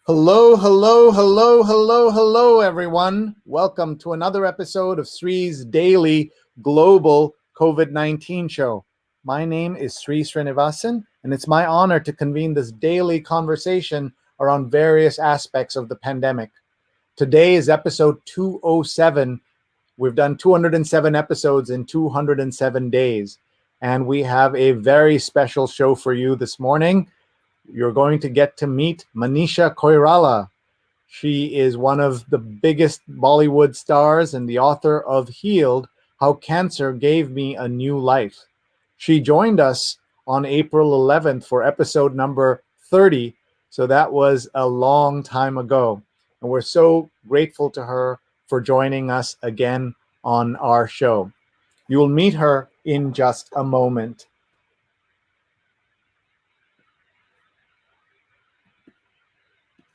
Hello, hello, hello, hello, hello, everyone. Welcome to another episode of Sree's daily global COVID-19 show. My name is Sree Sreenivasan, and it's my honor to convene this daily conversation around various aspects of the pandemic. Today is episode 207. We've done 207 episodes in 207 days, and we have a very special show for you this morning. You're going to get to meet Manisha Koirala. She is one of the biggest Bollywood stars and the author of Healed, How Cancer Gave Me a New Life. She joined us on April 11th for episode number 30, so that was a long time ago. And we're so grateful to her for joining us again on our show. You will meet her in just a moment.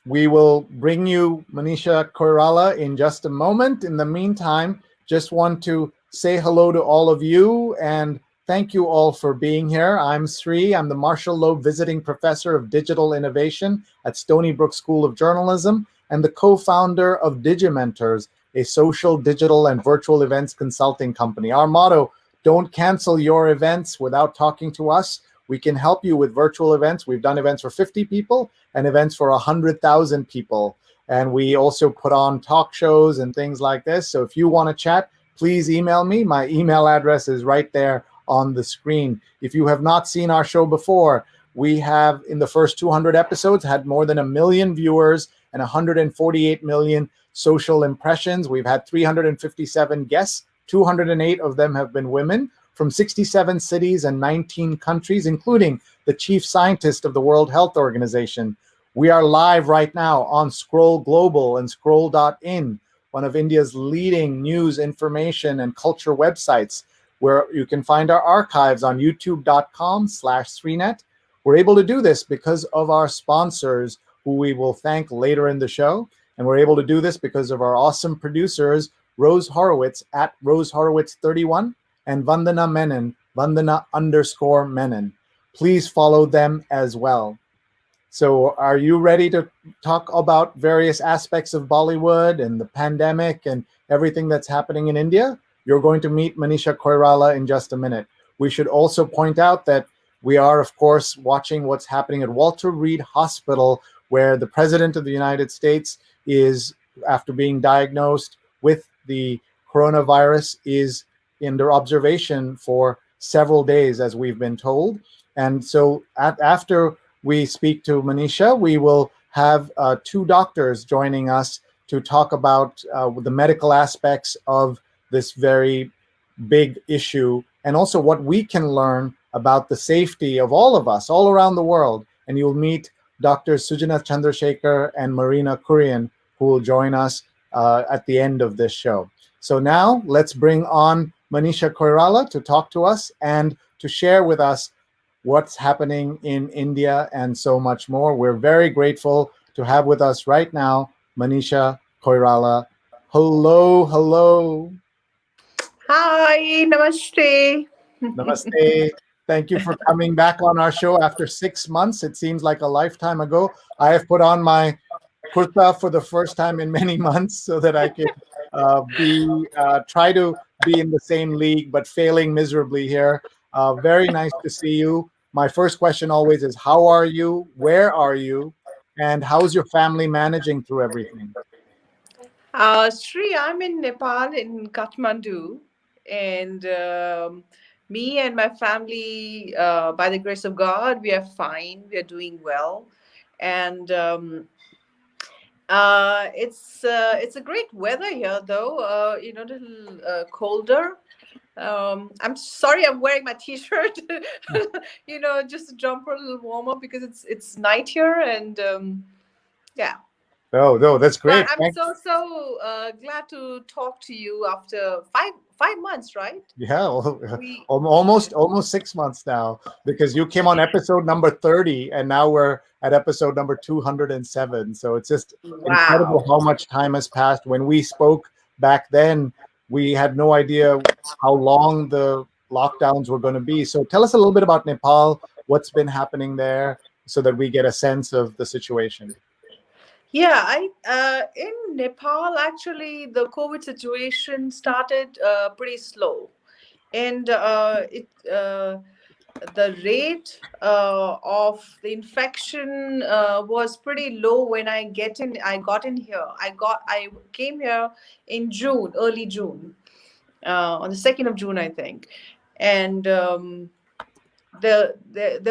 We will bring you Manisha Koirala in just a moment. In the meantime, just want to say hello to all of you and thank you all for being here. I'm Sree. I'm the Marshall Loeb Visiting Professor of Digital Innovation at Stony Brook School of Journalism and the co-founder of Digimentors, a social, digital, and virtual events consulting company. Our motto, don't cancel your events without talking to us. We can help you with virtual events. We've done events for 50 people and events for 100,000 people. And we also put on talk shows and things like this. So if you want to chat, please email me. My email address is right there on the screen. If you have not seen our show before, we have, in the first 200 episodes, had more than 1 million viewers and 148 million social impressions. We've had 357 guests. 208 of them have been women from 67 cities and 19 countries, including the chief scientist of the World Health Organization. We are live right now on Scroll Global and Scroll.in, one of India's leading news, information, and culture websites, where you can find our archives on youtube.com/Sreenet. We're able to do this because of our sponsors, who we will thank later in the show. And we're able to do this because of our awesome producers, Rose Horowitz at Rose Horowitz 31, and Vandana Menon, Vandana_Menon. Please follow them as well. So are you ready to talk about various aspects of Bollywood and the pandemic and everything that's happening in India? You're going to meet Manisha Koirala in just a minute. We should also point out that we are, of course, watching what's happening at Walter Reed Hospital, where the President of the United States is, after being diagnosed with the coronavirus, is under observation for several days, as we've been told. And so after we speak to Manisha, we will have two doctors joining us to talk about the medical aspects of this very big issue, and also what we can learn about the safety of all of us all around the world. And you'll meet Drs. Sujana Chandrasekhar and Marina Kurian, who will join us at the end of this show. So now let's bring on Manisha Koirala to talk to us and to share with us what's happening in India and so much more. We're very grateful to have with us right now Manisha Koirala. Hello, hello. Hi, namaste. Namaste. Thank you for coming back on our show after 6 months. It seems like a lifetime ago. I have put on my kurta for the first time in many months so that I can try to be in the same league, but failing miserably here. Very nice to see you. My first question always is, how are you? Where are you? And how's your family managing through everything? Sri, I'm in Nepal, in Kathmandu, and me and my family, by the grace of God, we are fine. We are doing well, and it's a great weather here, though. A little colder. I'm sorry, I'm wearing my T-shirt. Just a jumper, a little warmer because it's night here, and yeah. Oh, no, that's But great. I'm so glad to talk to you after five months, right? Yeah, We almost 6 months now, because you came on episode number 30 and now we're at episode number 207. So it's just incredible Wow. how much time has passed. When we spoke back then, we had no idea how long the lockdowns were going to be. So tell us a little bit about Nepal, what's been happening there, so that we get a sense of the situation. Yeah, I in Nepal actually the COVID situation started pretty slow, and it the rate of the infection was pretty low when I got in here. I came here in June, early June, on the 2nd of June, I think, and there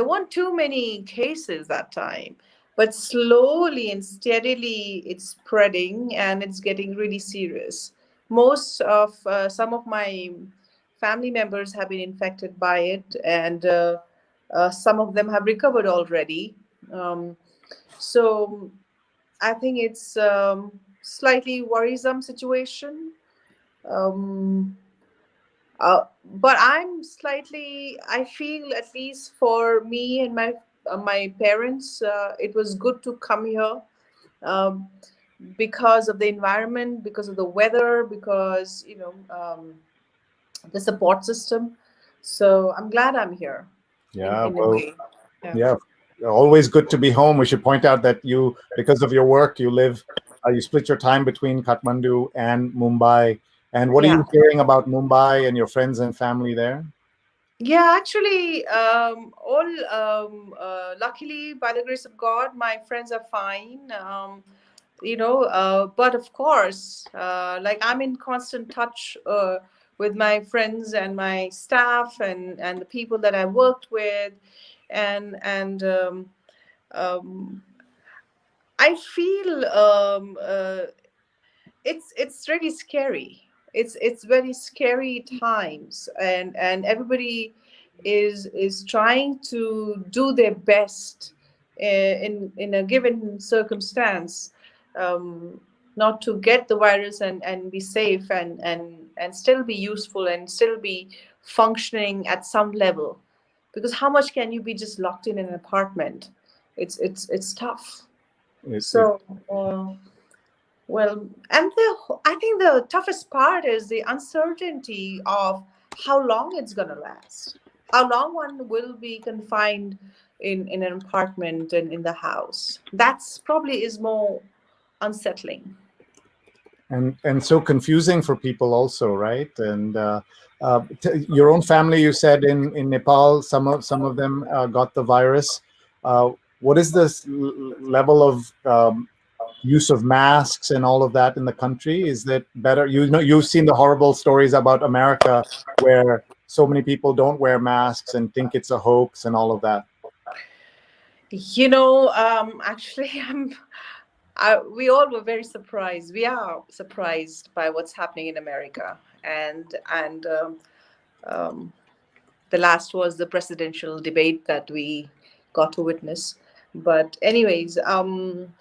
weren't too many cases that time, but slowly and steadily it's spreading and it's getting really serious. Most of some of my family members have been infected by it, and some of them have recovered already. So I think it's slightly worrisome situation. Um, but I feel, at least for me and my parents, it was good to come here, um, because of the environment, because of the weather, because the support system. So I'm glad I'm here, Yeah, in a well, way. Yeah. yeah, always good to be home. We should point out that you, because of your work, you split your time between Kathmandu and Mumbai. And what are Yeah. you hearing about Mumbai and your friends and family there? Yeah, actually, luckily, by the grace of God, my friends are fine. But of course, like I'm in constant touch with my friends and my staff and the people that I worked with, and um, I feel it's really scary. It's very scary times, and everybody is trying to do their best in a given circumstance, um, not to get the virus and be safe and still be useful and still be functioning at some level, because how much can you be just locked in an apartment? It's tough. It, So well, and I think the toughest part is the uncertainty of how long it's going to last, how long one will be confined in an apartment and in the house. That's probably is more unsettling. and so confusing for people also, right? And your own family, you said in Nepal, some of them got the virus. Uh, what is this level of use of masks and all of that in the country? Is that better? You've seen the horrible stories about America where so many people don't wear masks and think it's a hoax and all of that. Actually, we all were very surprised. We are surprised by what's happening in America, and um, the last was the presidential debate that we got to witness. But anyways, um,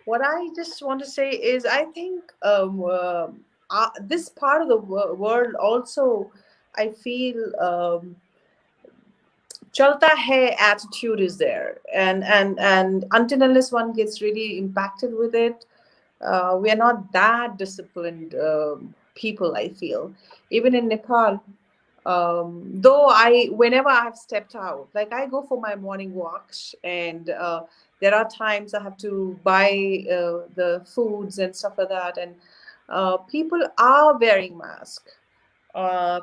what I just want to say is I think this part of the world also, I feel, chalta hai attitude is there, and until unless one gets really impacted with it, we are not that disciplined people, I feel. Even in Nepal, though whenever I've stepped out, like I go for my morning walks, and there are times I have to buy the foods and stuff like that, and people are wearing masks.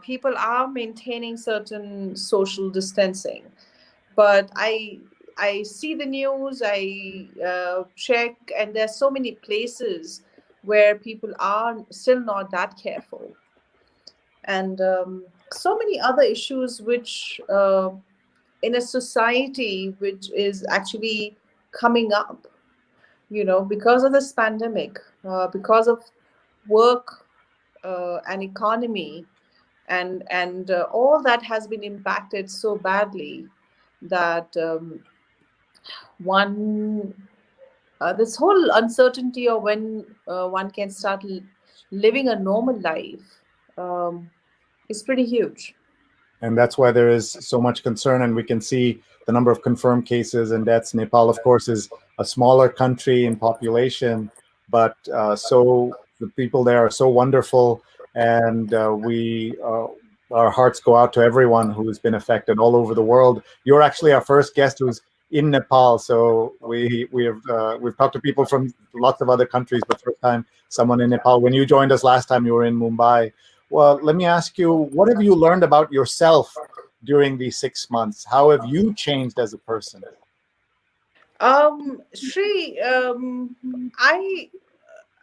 People are maintaining certain social distancing, but I see the news, I check, and there's so many places where people are still not that careful, and so many other issues which in a society which is actually coming up, because of this pandemic, because of work and economy, and all that has been impacted so badly that one this whole uncertainty of when one can start living a normal life um, is pretty huge. And that's why there is so much concern. And we can see the number of confirmed cases and deaths. Nepal, of course, is a smaller country in population, but so the people there are so wonderful, and we our hearts go out to everyone who has been affected all over the world. You're actually our first guest who's in Nepal. So we've talked to people from lots of other countries, but first time someone in Nepal. When you joined us last time, you were in Mumbai. Well, let me ask you, what have you learned about yourself during these 6 months? How have you changed as a person? Sri,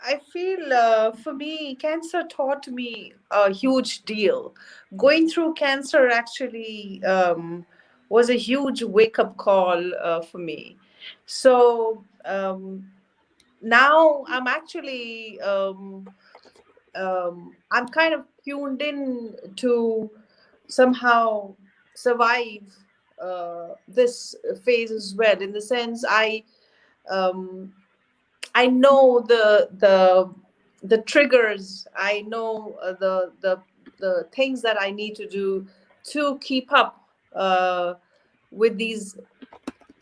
I feel for me, cancer taught me a huge deal. Going through cancer actually was a huge wake up call for me. So now I'm actually I'm kind of tuned in to somehow survive this phase as well. In the sense, um, I know the triggers. I know the things that I need to do to keep up with these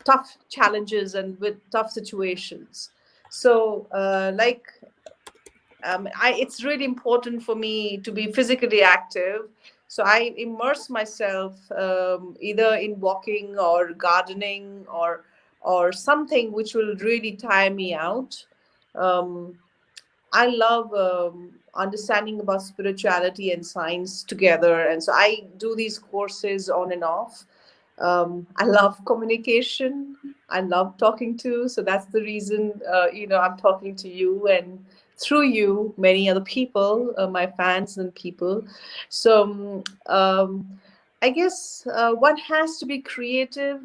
tough challenges and with tough situations. So, it's really important for me to be physically active. So I immerse myself either in walking or gardening or something which will really tire me out. Um, I love understanding about spirituality and science together, and so I do these courses on and off. I love communication. I love talking to, so that's the reason I'm talking to you, and through you, many other people, my fans and people. So I guess one has to be creative.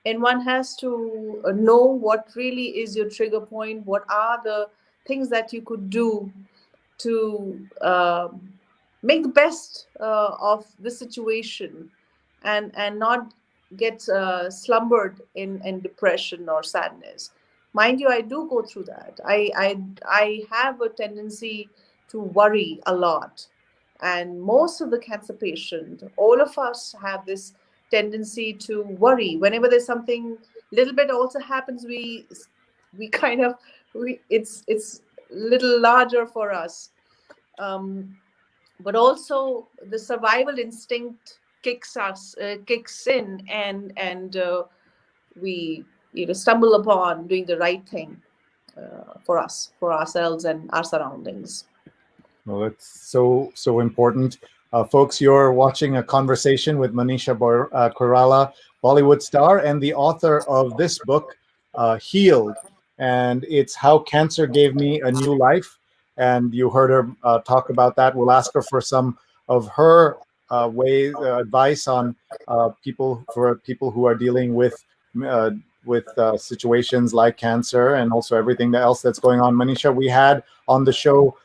And one has to know what really is your trigger point. What are the things that you could do to make the best of the situation, and not get slumbered in depression or sadness. Mind you, I do go through that. I have a tendency to worry a lot, and most of the cancer patient, all of us have this tendency to worry whenever there's something little bit also happens. We kind of it's little larger for us. um, but also the survival instinct kicks in, and we stumble upon doing the right thing for us, for ourselves and our surroundings. Well, it's so important. Folks, you're watching a conversation with Manisha Koirala, Bollywood star, and the author of this book, Healed. And it's How Cancer Gave Me a New Life. And you heard her talk about that. We'll ask her for some of her advice on people who are dealing uh, with situations like cancer and also everything else that's going on. Manisha, we had on the show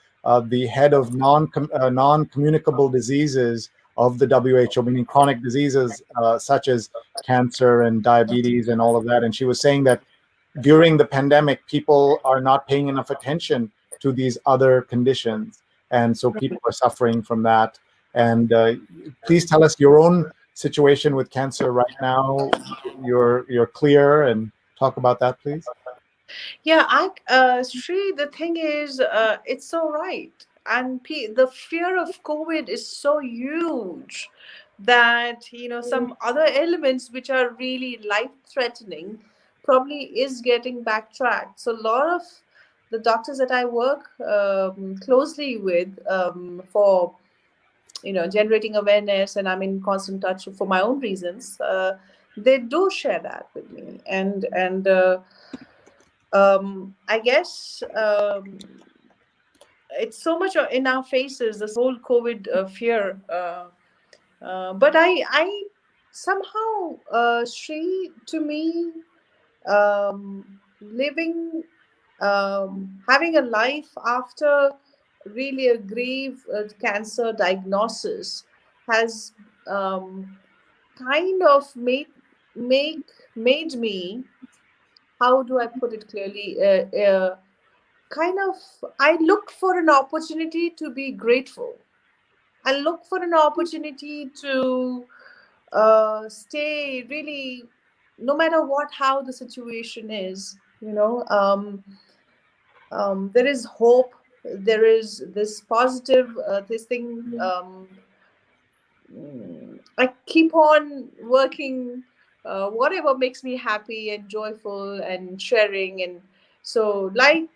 the head of non-communicable diseases of the WHO, meaning chronic diseases such as cancer and diabetes and all of that. And she was saying that during the pandemic, people are not paying enough attention to these other conditions. And so people are suffering from that. And please tell us your own situation with cancer right now. You're clear, and talk about that, please. Yeah, Sri, the thing is, it's so right. And the fear of COVID is so huge that, some other elements which are really life threatening probably is getting backtracked. So, a lot of the doctors that I work closely with for, generating awareness, and I'm in constant touch for my own reasons, they do share that with me. And I guess it's so much in our faces, this whole COVID fear. But I somehow, Sri, to me, living, having a life after really a grave cancer diagnosis has kind of make made me, how do I put it clearly? Kind of, I look for an opportunity to be grateful. I look for an opportunity to stay really, no matter what, how the situation is. There is hope. There is this positive, this thing. I keep on working whatever makes me happy and joyful and sharing. And so, like,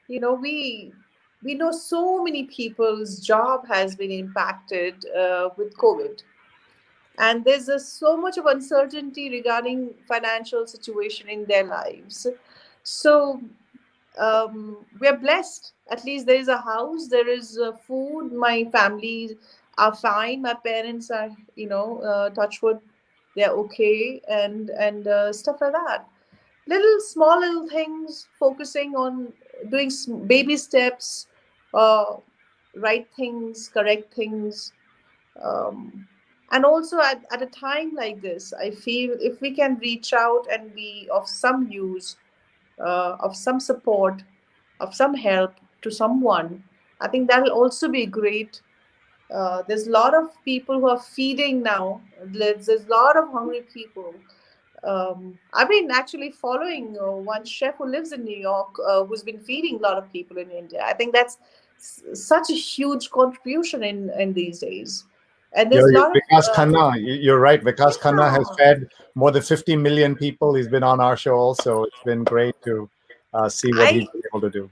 we know so many people's job has been impacted with COVID, and there's so much of uncertainty regarding financial situation in their lives. So we are blessed. At least there is a house, there is food. My family are fine. My parents are, touch wood, they're okay, and stuff like that. Little small little things, focusing on doing baby steps, uh, right things, correct things. Um, and also at a time like this, I feel if we can reach out and be of some use, of some support, of some help to someone, I think that'll also be great. There's a lot of people who are feeding now. There's a lot of hungry people. I've been actually following one chef who lives in New York, who's been feeding a lot of people in India. I think that's such a huge contribution in these days. And there's a lot of Vikas Khanna, you're right. Vikas Khanna has yeah. fed more than 50 million people. He's been on our show also. It's been great to see what he's I been able to do.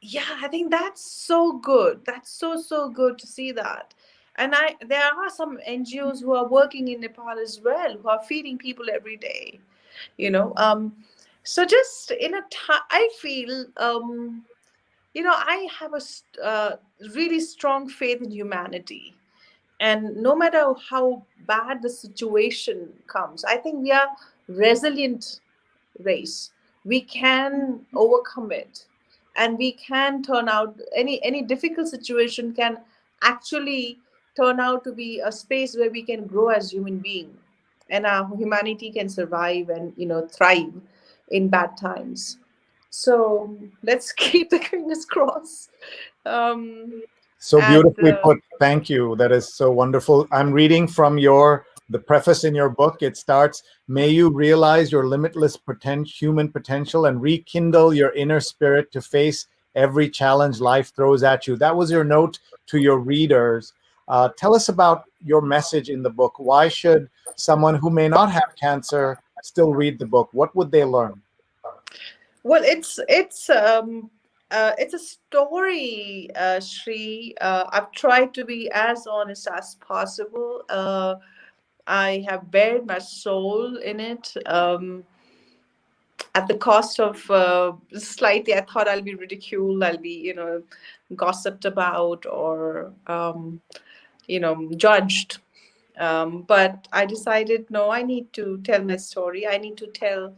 Yeah, I think that's so good. That's so good to see that. And there are some NGOs who are working in Nepal as well, who are feeding people every day. You know, so just in a time, I feel, I have really strong faith in humanity. And no matter how bad the situation comes, I think we are resilient race. We can overcome it, and we can turn out any difficult situation can actually turn out to be a space where we can grow as human being, and our humanity can survive and thrive in bad times. So let's keep the fingers crossed. um, So and beautifully put. Thank you. That is so wonderful. I'm reading from the preface in your book. It starts, "May you realize your limitless human potential and rekindle your inner spirit to face every challenge life throws at you." That was your note to your readers. Tell us about your message in the book. Why should someone who may not have cancer still read the book? What would they learn? Well, it's a story, Sri. I've tried to be as honest as possible. I have bared my soul in it, at the cost of, slightly. I thought I'll be ridiculed. I'll be, gossiped about, or judged. But I decided, no, I need to tell my story. I need to tell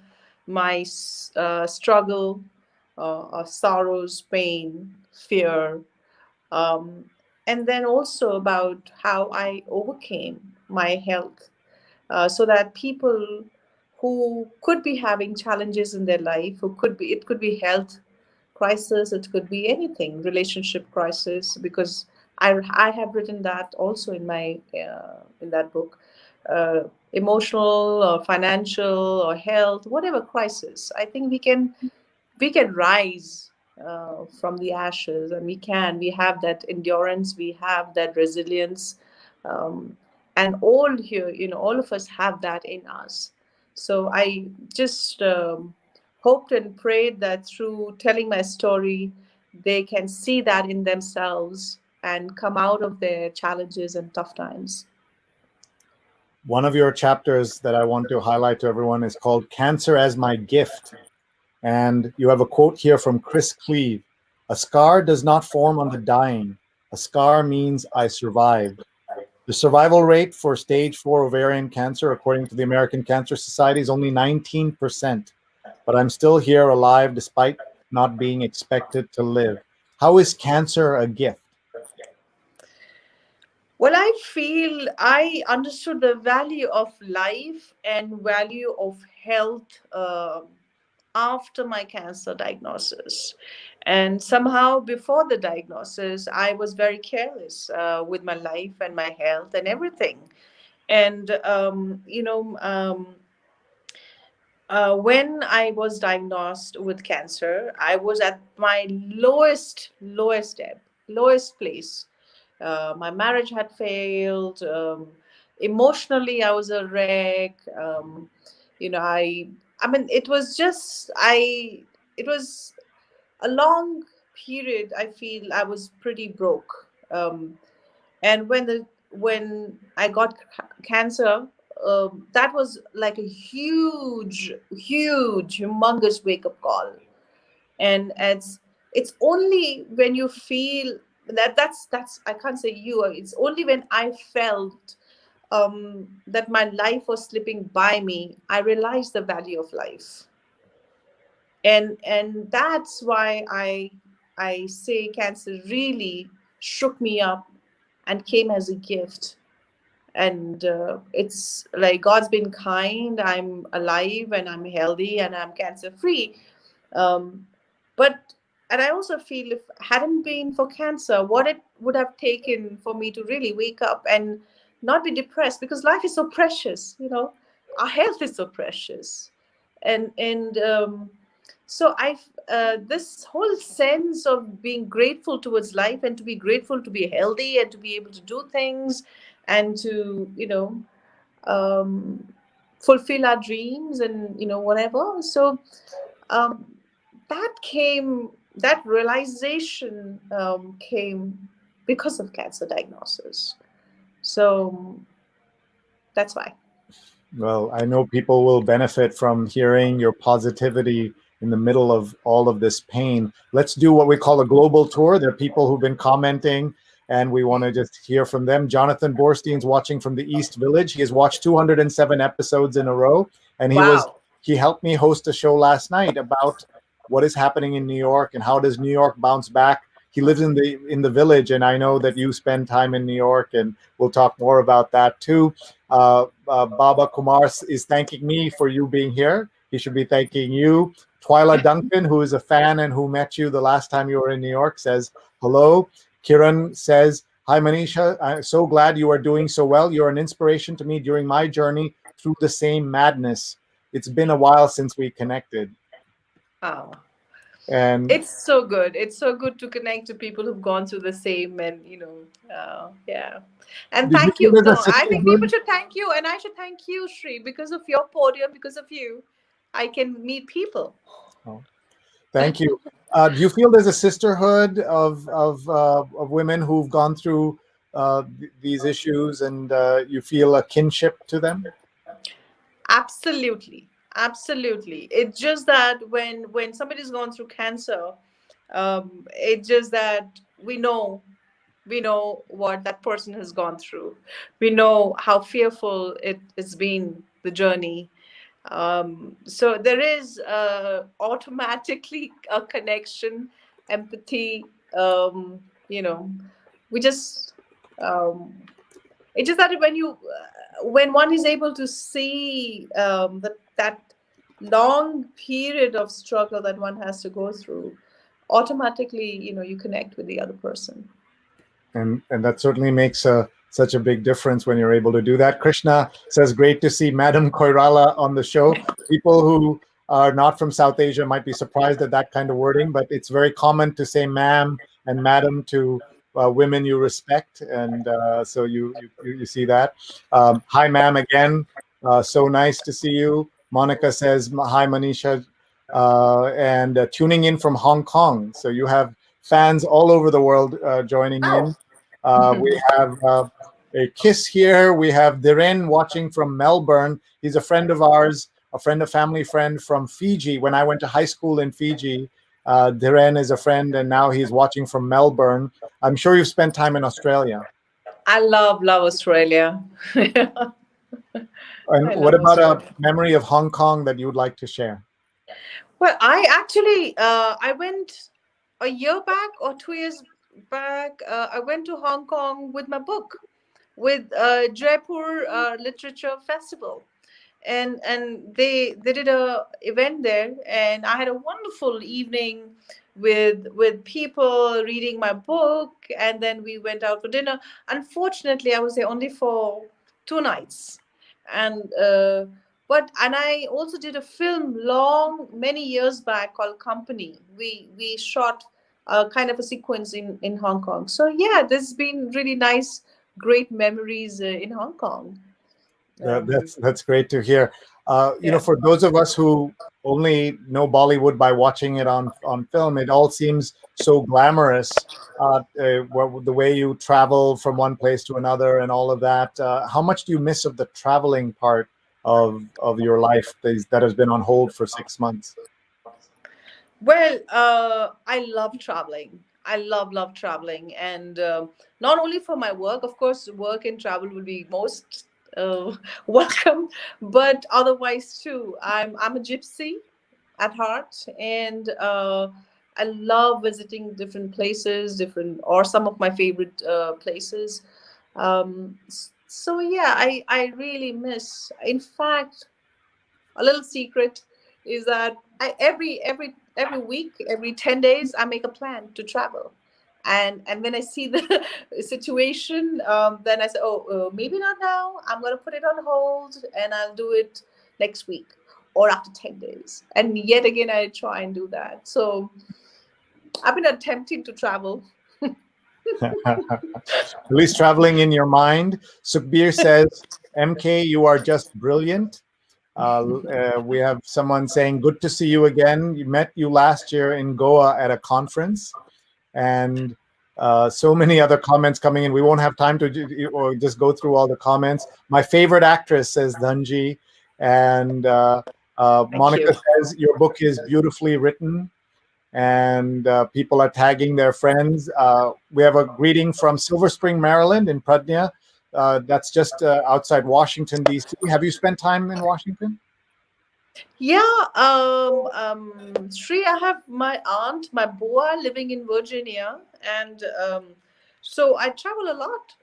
my struggle, sorrows, pain, fear, um, and then also about how I overcame my health, so that people who could be having challenges in their life, it could be health crisis, it could be anything, relationship crisis, because I have written that also in my in that book, uh, emotional or financial or health, whatever crisis. I think we can rise from the ashes, and we have that endurance, we have that resilience, um, and all here, all of us have that in us. So I just hoped and prayed that through telling my story, they can see that in themselves and come out of their challenges and tough times. One of your chapters that I want to highlight to everyone is called "Cancer as My Gift." And you have a quote here from Chris Cleave: "A scar does not form on the dying. A scar means I survived." The survival rate for stage 4 ovarian cancer, according to the American Cancer Society, is only 19%. But I'm still here alive despite not being expected to live. How is cancer a gift? Well, I feel I understood the value of life and value of health after my cancer diagnosis. And somehow before the diagnosis, I was very careless with my life and my health and everything. And, when I was diagnosed with cancer, I was at my lowest ebb, lowest place. My marriage had failed. Emotionally, I was a wreck. I mean, it was just it was a long period. I feel I was pretty broke. And when I got cancer, that was like a huge, humongous wake up call. And it's only when you feel that's I can't say you. It's only when I felt that my life was slipping by me, I realized the value of life. And that's why I say cancer really shook me up and came as a gift. And it's like God's been kind. I'm alive and I'm healthy and I'm cancer free. um, but and I also feel if hadn't been for cancer, what it would have taken for me to really wake up and not be depressed, because life is so precious, our health is so precious. And so I this whole sense of being grateful towards life, and to be grateful to be healthy and to be able to do things, and to um, fulfill our dreams, and whatever. So um, that realization came because of cancer diagnosis. So that's why. Well, I know people will benefit from hearing your positivity in the middle of all of this pain. Let's do what we call a global tour. There are people who've been commenting, and we want to just hear from them. Jonathan Borstein's watching from the East Village. He has watched 207 episodes in a row, and Wow. he helped me host a show last night about what is happening in New York and how does New York bounce back. He lives in the village, and I know that you spend time in New York, and we'll talk more about that too. Baba Kumar is thanking me for you being here. He should be thanking you. Twyla Duncan, who is a fan and who met you the last time you were in New York, says hello. Kiran says, hi, Manisha. I'm so glad you are doing so well. You're an inspiration to me during my journey through the same madness. It's been a while since we connected. Wow. And It's so good. It's so good to connect to people who've gone through the same, and yeah. And did you thank feel you. there's a No, I think people sisterhood? should thank you, and I should thank you, Sree, because of your podium, because of you, I can meet people. Oh, thank you. Do you feel there's a sisterhood of women who've gone through these issues, and you feel a kinship to them? Absolutely, absolutely. It's just that when somebody's gone through cancer, it's just that we know what that person has gone through. We know how fearful it's been, the journey. So there is automatically a connection, empathy. You know, we just um, it's just that when one is able to see that long period of struggle that one has to go through, automatically, you connect with the other person. And that certainly makes such a big difference when you're able to do that. Krishna says, great to see Madam Koirala on the show. People who are not from South Asia might be surprised at that kind of wording, but it's very common to say ma'am and madam to women you respect, and so you see that. Hi, ma'am, again. So nice to see you. Monica says, hi, Manisha, and tuning in from Hong Kong. So you have fans all over the world joining in. We have a kiss here. We have Dhiren watching from Melbourne. He's a friend of ours, a family friend from Fiji. When I went to high school in Fiji, Dhiren is a friend, and now he's watching from Melbourne. I'm sure you've spent time in Australia. I love Australia. And I what love about a Australia. memory of Hong Kong that you would like to share? Well, I actually I went a year back or 2 years back. I went to Hong Kong with my book, with Jaipur Literature Festival, and they did a event there, and I had a wonderful evening with people reading my book, and then we went out for dinner. Unfortunately, I was there only for 2 nights, and but I also did a film many years back called Company. We shot kind of a sequence in Hong Kong. So yeah, there's been really nice, great memories in Hong Kong. That's great to hear. Yeah. For those of us who only know Bollywood by watching it on film, it all seems so glamorous. The way you travel from one place to another and all of that. How much do you miss of the traveling part of your life that has been on hold for 6 months? Well, I love traveling. I love traveling, and not only for my work. Of course, work and travel will be most welcome, but otherwise too. I'm a gypsy at heart, and I love visiting different places, different or some of my favorite places. So yeah, I really miss. In fact, a little secret is that I every week, every 10 days, I make a plan to travel. And when I see the situation, then I say, oh, maybe not now. I'm gonna put it on hold, and I'll do it next week or after 10 days. And yet again, I try and do that. So I've been attempting to travel. At least traveling in your mind. Sukhbir says, MK, you are just brilliant. We have someone saying, good to see you again. You met you last year in Goa at a conference. And so many other comments coming in. We won't have time to or just go through all the comments. My favorite actress, says Dhanji. And Thank you. Monica says, your book is beautifully written. And people are tagging their friends. We have a greeting from Silver Spring, Maryland, in Pradnya. That's just outside Washington, D.C. Have you spent time in Washington? Yeah, Sri, I have my aunt, my boa, living in Virginia, and so I travel a lot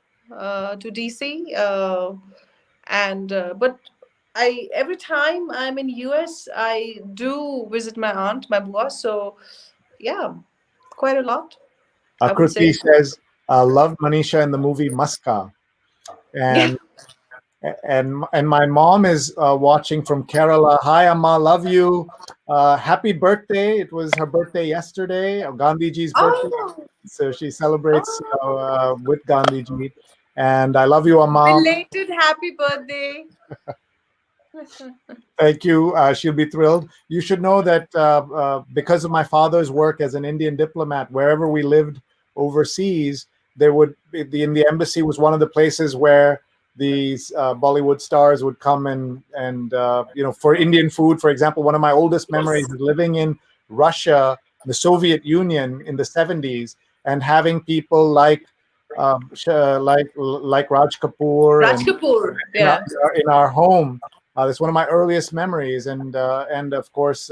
to DC, and but I every time I'm in US, I do visit my aunt, my boa. So yeah, quite a lot, I would Kruti say. says, loved Manisha in the movie Muska. Yeah. And and my mom is watching from Kerala. Hi, Amma, love you. Happy birthday! It was her birthday yesterday, Gandhiji's birthday, Oh, so she celebrates oh, with Gandhiji. And I love you, Amma. belated happy birthday. Thank you. She'll be thrilled. You should know that because of my father's work as an Indian diplomat, wherever we lived overseas, there would be, in the embassy was one of the places where these Bollywood stars would come and for Indian food, for example. One of my oldest memories Yes, is living in Russia, the Soviet Union in the 70s, and having people like Raj Kapoor Raj and Kapoor. in our, Yeah. in our home. That's one of my earliest memories, and of course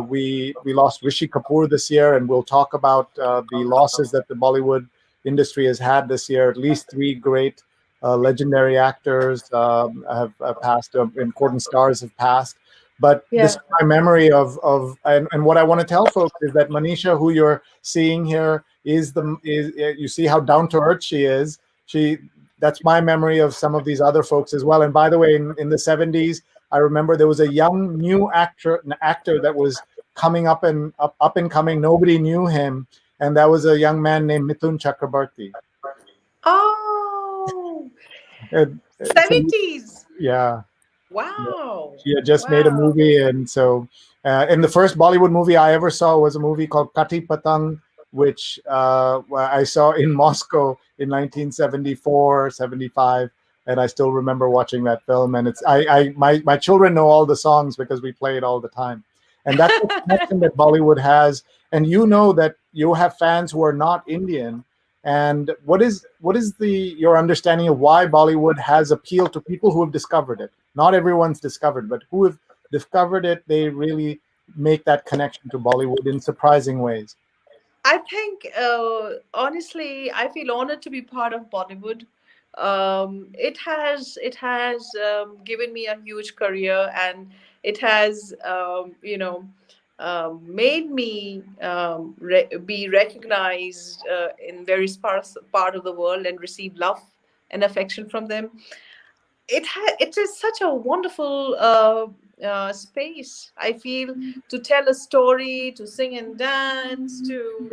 we lost Rishi Kapoor this year, and we'll talk about the losses that the Bollywood industry has had this year. At least three great legendary actors have passed. Important stars have passed. But this Yeah. is my memory of and what I want to tell folks is that Manisha, who you're seeing here, is you see how down to earth she is. She That's my memory of some of these other folks as well. And by the way, in the 70s, I remember there was a young new actor that was coming up and coming. Nobody knew him, and that was a young man named Mithun Chakrabarti. Oh, So 70s. yeah, yeah. Wow. She had just made a Wow. movie, and so and the first Bollywood movie I ever saw was a movie called Kati Patang, which I saw in Moscow in 1974, 75, and I still remember watching that film. And my children know all the songs because we play it all the time, and that's the connection that Bollywood has. And you know that you have fans who are not Indian. And what is your understanding of why Bollywood has appealed to people who have discovered it? Not everyone's discovered, but who have discovered it, they really make that connection to Bollywood in surprising ways. I think, honestly, I feel honored to be part of Bollywood. It has given me a huge career, and it has made me be recognized in various part of the world and receive love and affection from them. It is such a wonderful space, I feel, to tell a story, to sing and dance, to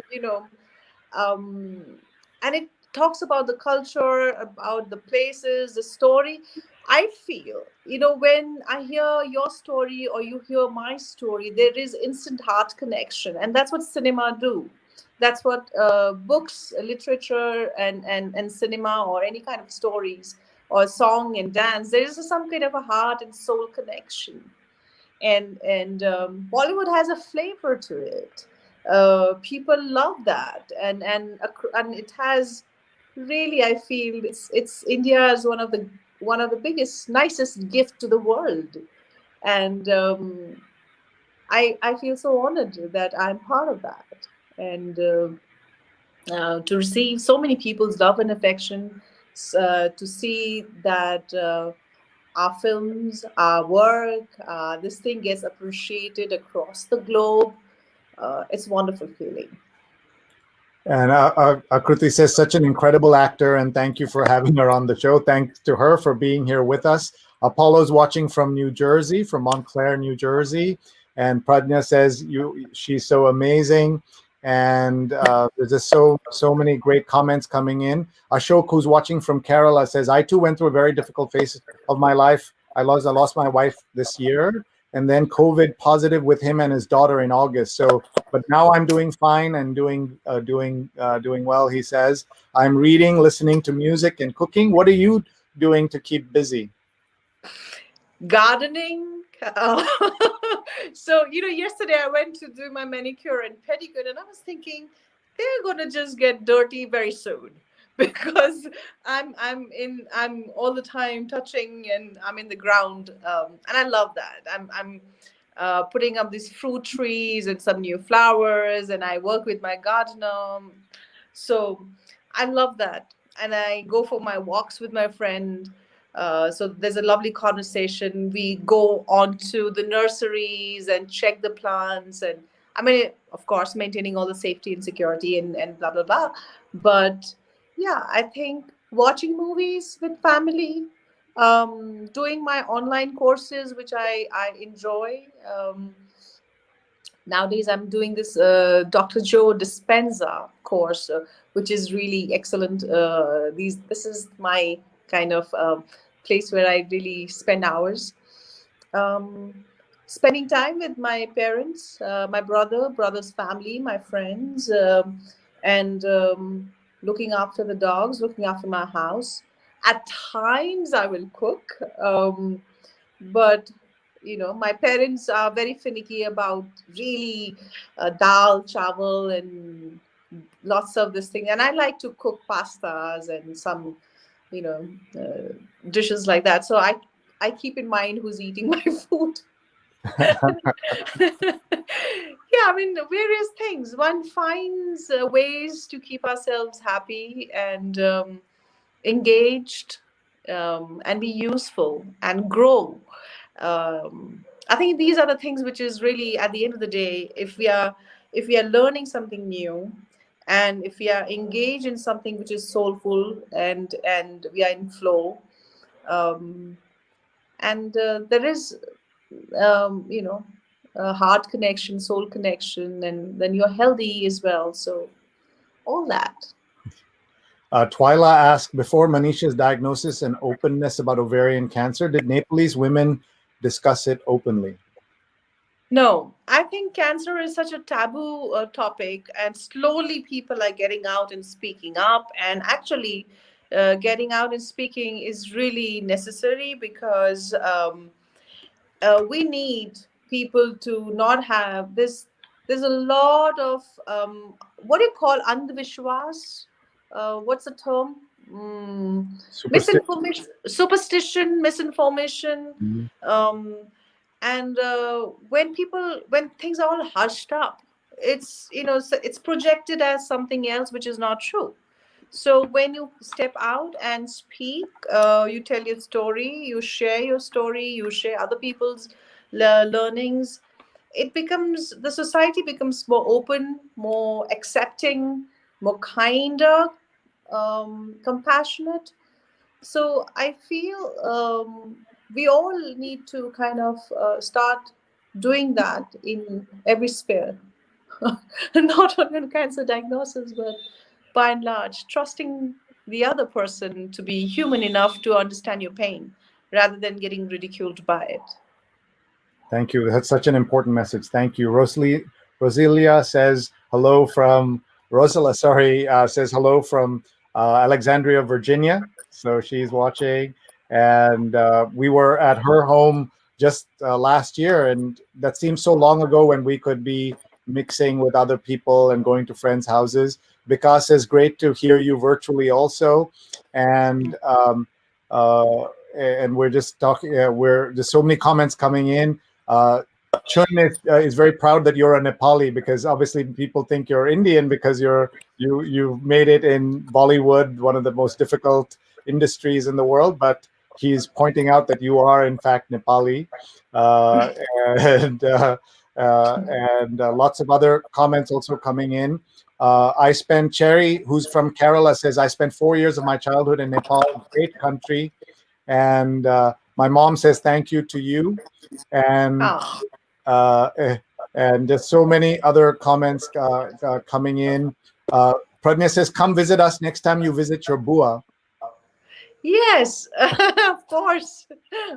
um, and it talks about the culture, about the places, the story. I feel, when I hear your story or you hear my story, there is instant heart connection, and that's what cinema do. That's what books, literature, and cinema, or any kind of stories, or song and dance. There is some kind of a heart and soul connection, and Bollywood has a flavor to it. People love that, and it has really. I feel it's India is one of the biggest, nicest gift to the world, and I feel so honored that I'm part of that, and to receive so many people's love and affection, to see that. Our films, our work, this thing gets appreciated across the globe. It's a wonderful feeling. And Akruti says, such an incredible actor, and thank you for having her on the show. Thanks to her for being here with us. Apollo's watching from New Jersey, from Montclair, New Jersey. And Pradnya says, she's so amazing. And there's just so many great comments coming in. Ashok, who's watching from Kerala, says, I too went through a very difficult phase of my life. I lost my wife this year, and then COVID positive with him and his daughter in August. So, but now I'm doing fine and doing well. He says, I'm reading, listening to music, and cooking. What are you doing to keep busy? Gardening. So, yesterday I went to do my manicure and pedicure, and I was thinking they're gonna just get dirty very soon because I'm all the time touching, and I'm in the ground, and I love that. I'm putting up these fruit trees and some new flowers, and I work with my gardener. So I love that, and I go for my walks with my friend. So there's a lovely conversation. We go on to the nurseries and check the plants, and I mean, of course, maintaining all the safety and security and blah blah blah. But yeah, I think watching movies with family, doing my online courses, which I enjoy. Nowadays I'm doing this Dr. Joe Dispenza course, which is really excellent. This is my kind of place where I really spend hours, um, spending time with my parents, my brother's family, my friends, and looking after the dogs, looking after my house. At times I will cook, but my parents are very finicky about really dal chawal and lots of this thing, and I like to cook pastas and some you know dishes like that, so I keep in mind who's eating my food. Yeah, I mean, various things. One finds ways to keep ourselves happy and engaged, and be useful and grow. I think these are the things which is really, at the end of the day, if we are learning something new, and if we are engaged in something which is soulful, and we are in flow, um, and there is a heart connection, soul connection, and then you're healthy as well. So all that. Twyla asked, before Manisha's diagnosis and openness about ovarian cancer, did Nepalese women discuss it openly? No, I think cancer is such a taboo topic, and slowly people are getting out and speaking up. And actually, getting out and speaking is really necessary because we need people to not have this. There's a lot of what do you call andavishwas? What's the term? Superstition. Misinformation, superstition, misinformation. Mhm. Um, and when things are all hushed up, it's projected as something else which is not true. So when you step out and speak, you tell your story, you share your story, you share other people's learnings. The society becomes more open, more accepting, more kinder, compassionate. So I feel we all need to kind of start doing that in every sphere, not only in cancer diagnosis, but by and large, trusting the other person to be human enough to understand your pain rather than getting ridiculed by it. Thank you. That's such an important message. Thank you. Rosilia says hello from Rosala. Sorry, says hello from Alexandria, Virginia. So she's watching, and we were at her home just last year, and that seems so long ago when we could be mixing with other people and going to friends' houses. Vikas says great to hear you virtually also, and uh, and we're just talking. We're there's so many comments coming in. uh, Chun is very proud that you're a Nepali, because obviously people think you're Indian because you made it in Bollywood, one of the most difficult industries in the world. But he's pointing out that you are in fact Nepali, uh, and lots of other comments also coming in. I spent Cherry, who's from Kerala, says I spent 4 years of my childhood in Nepal. Great country, and my mom says thank you to you, and Ah, uh, eh, and there's so many other comments coming in. Pradnya says, "Come visit us next time you visit your bua." yes, of course,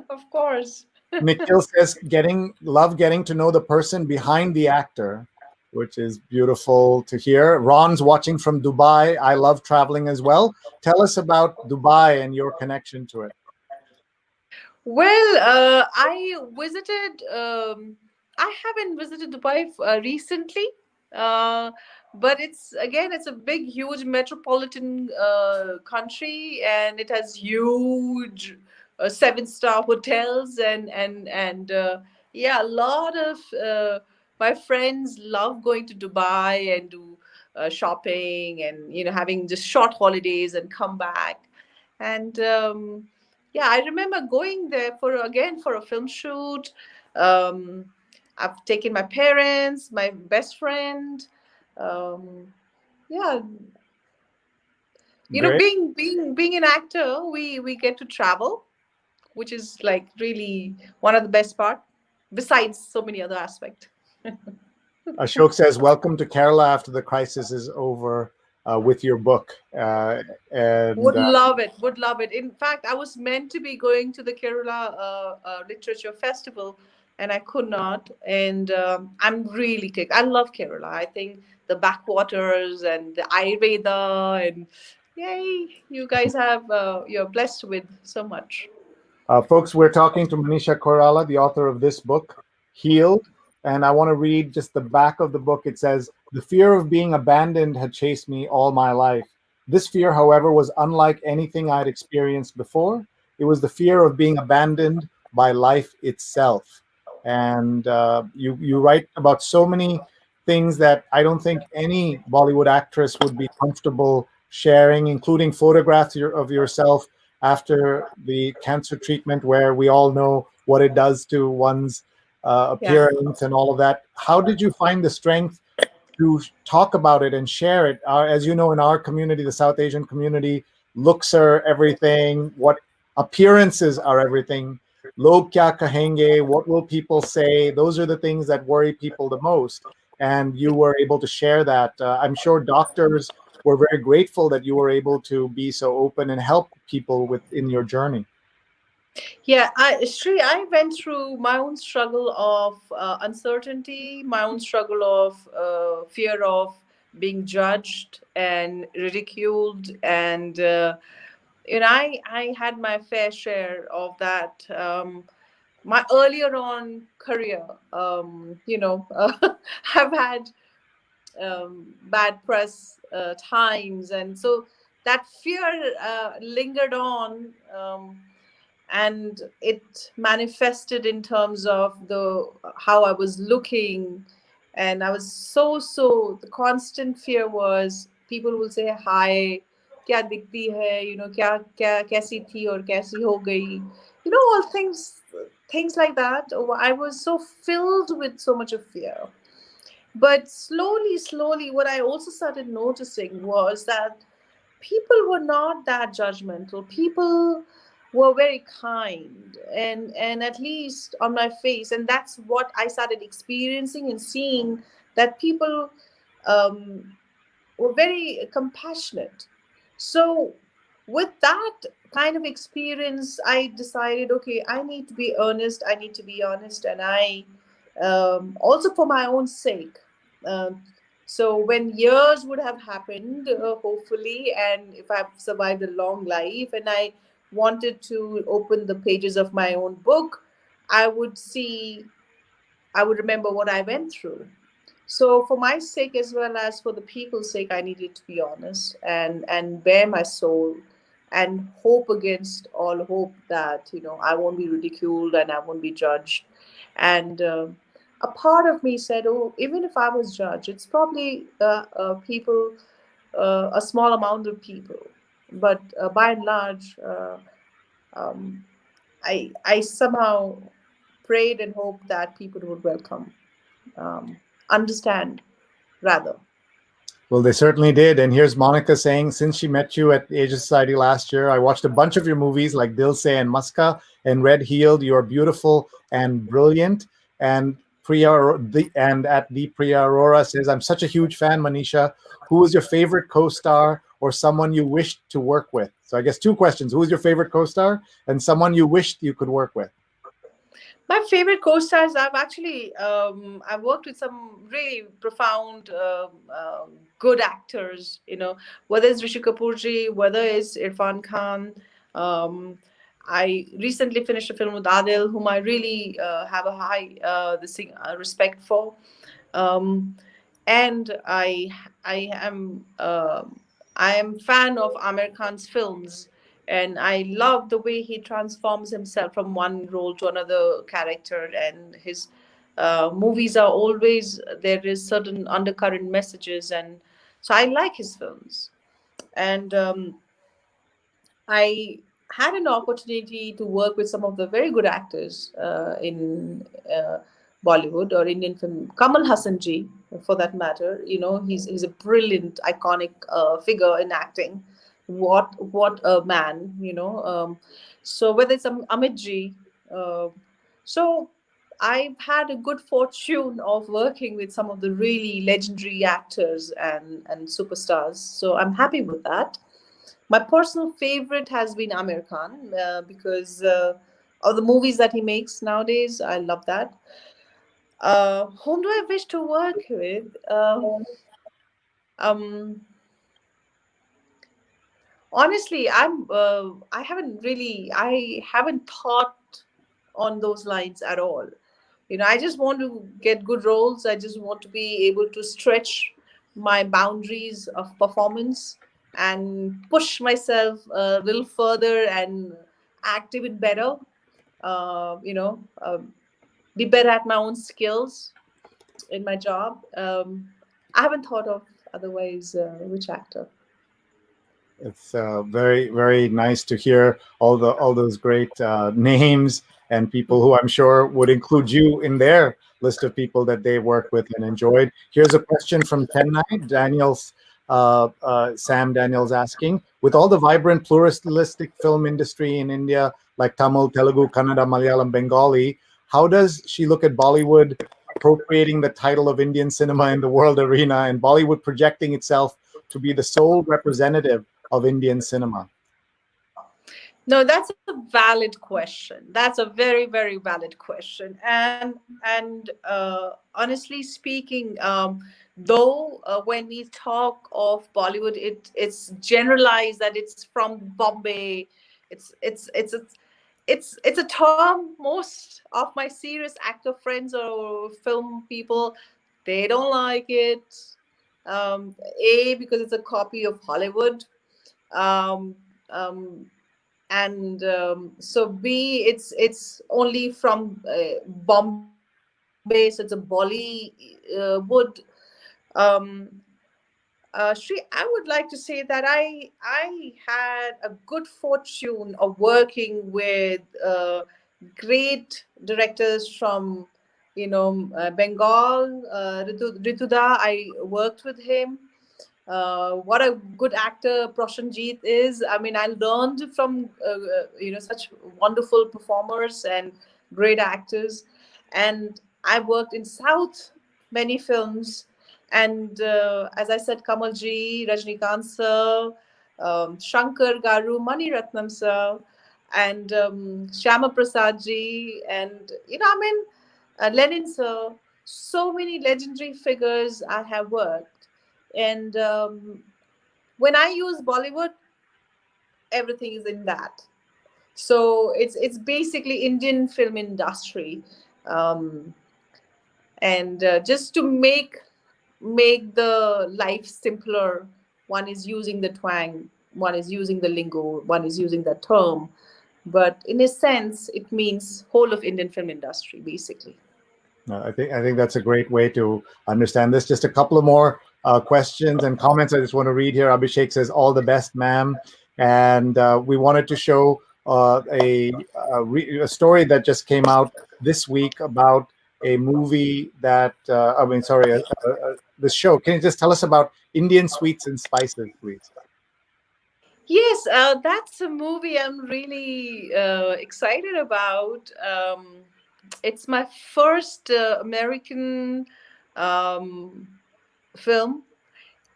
of course. Nikhil says, "Getting to know the person behind the actor," which is beautiful to hear. Ron's watching from Dubai. I love traveling as well. Tell us about Dubai and your connection to it. Well, I visited. I haven't visited Dubai recently, uh, but it's a big, huge metropolitan country, and it has huge seven-star hotels, and yeah, a lot of my friends love going to Dubai and do shopping, and having just short holidays and come back, and. Yeah, I remember going there for a film shoot. Um, I've taken my parents, my best friend. Um, yeah, Great. being an actor, we get to travel, which is like really one of the best part, besides so many other aspects. Ashok says, "Welcome to Kerala after the crisis is over with your book." And Would love it. Would love it. In fact, I was meant to be going to the Kerala Literature Festival, and I could not. And I'm really kicked. I love Kerala. I think the backwaters and the Ayurveda, and yay, you guys you're blessed with so much. Folks, we're talking to Manisha Koirala, the author of this book, Healed. And I want to read just the back of the book. It says, "The fear of being abandoned had chased me all my life. This fear, however, was unlike anything I'd experienced before. It was the fear of being abandoned by life itself." And you write about so many things that I don't think any Bollywood actress would be comfortable sharing, including photographs of yourself after the cancer treatment, where we all know what it does to one's Yeah. appearance and all of that. How did you find the strength to talk about it and share it? As you know, in our community, the South Asian community, looks are everything. What appearances are everything. Log kya kahenge? What will people say? Those are the things that worry people the most. And you were able to share that. I'm sure doctors were very grateful that you were able to be so open and help people in your journey. Yeah, Sri, I went through my own struggle of uncertainty, my own struggle of fear of being judged and ridiculed, and I had my fair share of that. My earlier on career, I've had bad press times, and so that fear lingered on. And it manifested in terms of the how I was looking, and I was so the constant fear was people will say hi, क्या दिखती है, क्या क्या कैसी थी और कैसी हो गई, all things like that. I was so filled with so much of fear. But slowly, what I also started noticing was that people were not that judgmental. People were very kind, and at least on my face, and that's what I started experiencing and seeing, that people um, were very compassionate. So with that kind of experience, I decided, okay, I need to be earnest, I need to be honest, and I also for my own sake. Um, so when years would have happened, hopefully, and if I've survived a long life, and I wanted to open the pages of my own book, I would see, I would remember what I went through. So for my sake as well as for the people's sake, I needed to be honest and bare my soul and hope against all hope that I won't be ridiculed and I won't be judged. And a part of me said, oh, even if I was judged, it's probably people, a small amount of people, but by and large, um, I somehow prayed and hoped that people would welcome, um, understand rather. Well, they certainly did. And here's Monica saying, since she met you at the Asia Society last year, I watched a bunch of your movies like Dil Se and Maska and Red Healed. You are beautiful and brilliant. And and at the Priya Aurora says, I'm such a huge fan, Manisha. Who was your favorite co-star or someone you wished to work with? So I guess two questions. Who was your favorite co-star and someone you wished you could work with? My favorite co-stars, I've actually I've worked with some really profound, good actors. Whether it's Rishi Kapoorji, whether it's Irfan Khan. Um, I recently finished a film with Adil, whom I really have a high respect for. Um, and I am fan of Amir Khan's films, and I love the way he transforms himself from one role to another character, and his movies are always, there is certain undercurrent messages, and so I like his films. And I had an opportunity to work with some of the very good actors in Bollywood or Indian film. Kamal Hassan ji, for that matter, he's a brilliant, iconic figure in acting. What a man, So whether it's Amit ji, uh, so I've had a good fortune of working with some of the really legendary actors and superstars. So I'm happy with that. My personal favorite has been Amir Khan because of the movies that he makes nowadays. I love that. Whom do I wish to work with? Um, Honestly, I haven't thought on those lines at all. I just want to get good roles. I just want to be able to stretch my boundaries of performance and push myself a little further and act even better. Uh, you know, um, be better at my own skills in my job. I haven't thought of otherwise which actor. It's very, very nice to hear all those great names and people who I'm sure would include you in their list of people that they worked with and enjoyed. Here's a question from Chennai. Sam Daniels asking, with all the vibrant pluralistic film industry in India, like Tamil, Telugu, Kannada, Malayalam, Bengali, how does she look at Bollywood appropriating the title of Indian cinema in the world arena and Bollywood projecting itself to be the sole representative of Indian cinema? No, that's a valid question. That's a very, very valid question. And honestly speaking, though when we talk of Bollywood, it's generalized that it's from Bombay. It's a term most of my serious actor friends or film people, they don't like it. A, because it's a copy of Hollywood. Um, um, and so B, it's only from Bombay, so it's a Bollywood. Shri, I would like to say that I had a good fortune of working with great directors from Bengal. Rituda, I worked with him. What a good actor Proshanjit is. I mean, I learned from such wonderful performers and great actors, and I worked in South many films, and as I said, Kamalji, Rajnikant sir. Shankar Garu, Mani Ratnam sir, and Shyama Prasad ji, and Lenin sir. So many legendary figures I have worked, and when I use Bollywood, everything is in that. So it's basically Indian film industry, um, and just to make the life simpler, one is using the twang, one is using the lingo, one is using the term, but in a sense, it means whole of Indian film industry, basically. I think that's a great way to understand this. Just a couple of more questions and comments I just want to read here. Abhishek says, "All the best, ma'am," and we wanted to show a story that just came out this week about a movie that this show. Can you just tell us about Indian Sweets and Spices, please? Yes, that's a movie I'm really excited about. It's my first American um, film,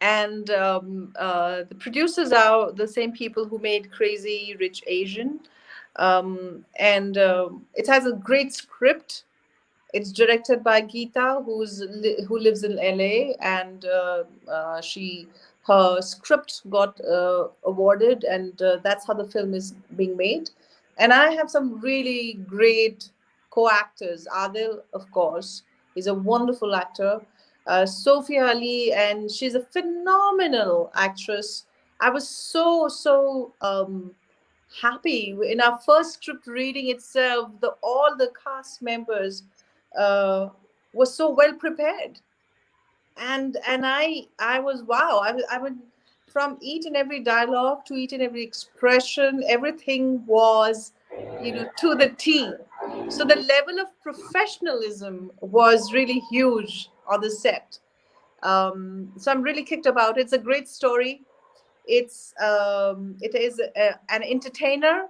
and the producers are the same people who made Crazy Rich Asian, and it has a great script. It's directed by Geeta, who lives in LA, and she her script got awarded, and that's how the film is being made. And I have some really great co-actors. Adil, of course, is a wonderful actor. Sophia Ali, and she's a phenomenal actress. I was so happy in our first script reading itself. The all the cast members uh, was so well prepared, and I was wow. I would from each and every dialogue to each and every expression, everything was, to the T. So the level of professionalism was really huge on the set. So I'm really kicked about it. It's a great story. It is an entertainer,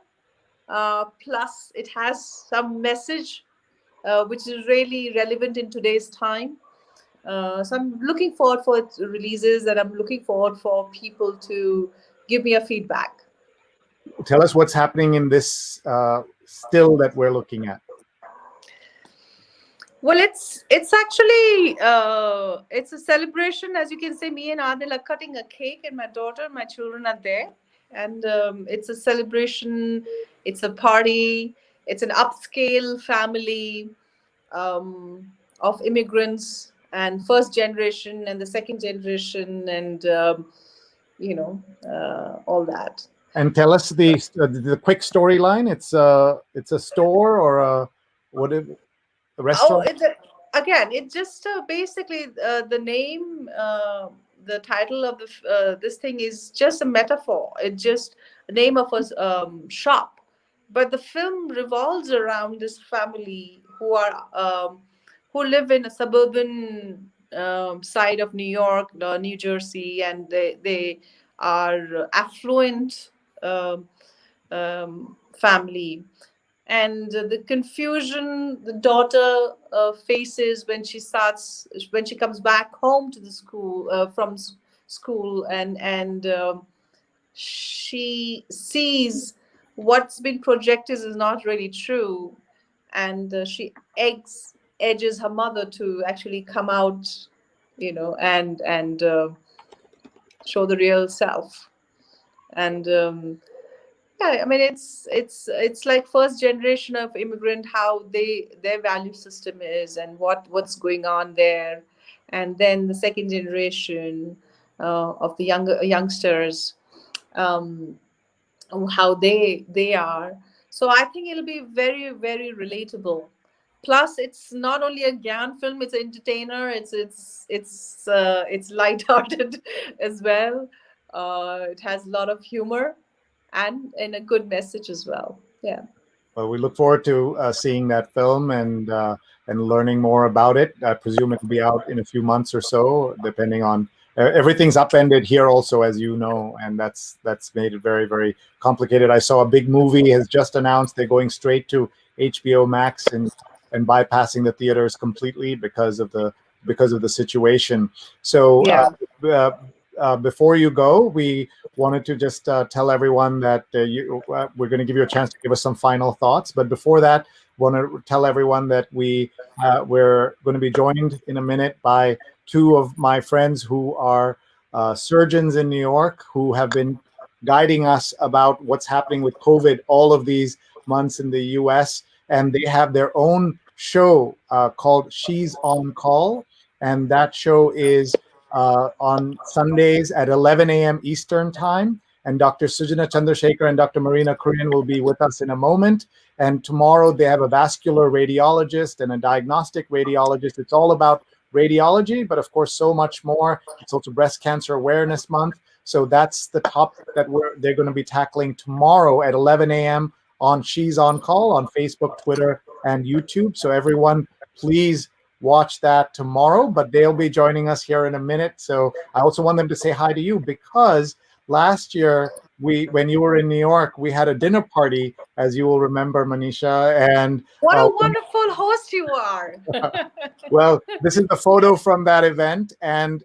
plus it has some message which is really relevant in today's time. So I'm looking forward for its releases, and I'm looking forward for people to give me a feedback. Tell us what's happening in this still that we're looking at. Well, it's actually it's a celebration, as you can say. Me and Adil are cutting a cake, and my children are there, and it's a celebration. It's a party. It's an upscale family of immigrants, and first generation and the second generation, and all that. And tell us the quick storyline. It's a store or a Oh, restaurant. again, it just basically the name, the title of this thing is just a metaphor. It's just the name of a shop, but the film revolves around this family who live in a suburban side of New York, New Jersey, and they are affluent family, and the confusion the daughter faces when she comes back home to the school from school, and she sees what's been projected is not really true, and she edges her mother to actually come out, and show the real self. And yeah, I mean, it's like first generation of immigrant, how their value system is, and what's going on there, and then the second generation of the youngsters, um, how they are. So I think it'll be very very relatable. Plus, it's not only a Gyan film; it's an entertainer. It's light-hearted as well. It has a lot of humor and a good message as well. Yeah. Well, we look forward to seeing that film and learning more about it. I presume it'll be out in a few months or so, depending on everything's upended here also, as you know, and that's made it very very complicated. I saw a big movie has just announced they're going straight to HBO Max and bypassing the theaters completely because of the situation. So Yeah. before you go, we wanted to just tell everyone that we're going to give you a chance to give us some final thoughts. But before that, want to tell everyone that we're going to be joined in a minute by two of my friends who are surgeons in New York who have been guiding us about what's happening with COVID all of these months in the US. And they have their own show called She's on Call. And that show is on Sundays at 11 a.m. Eastern Time. And Dr. Sujana Chandrasekhar and Dr. Marina Korean will be with us in a moment. And tomorrow they have a vascular radiologist and a diagnostic radiologist. It's all about radiology, but of course, so much more. It's also Breast Cancer Awareness Month. So that's the topic that they're going to be tackling tomorrow at 11 a.m. on She's on Call on Facebook, Twitter, and YouTube. So everyone, please watch that tomorrow, but they'll be joining us here in a minute. So I also want them to say hi to you, because last year, when you were in New York, we had a dinner party, as you will remember, Manisha. And what a wonderful host you are. well, this is the photo from that event, and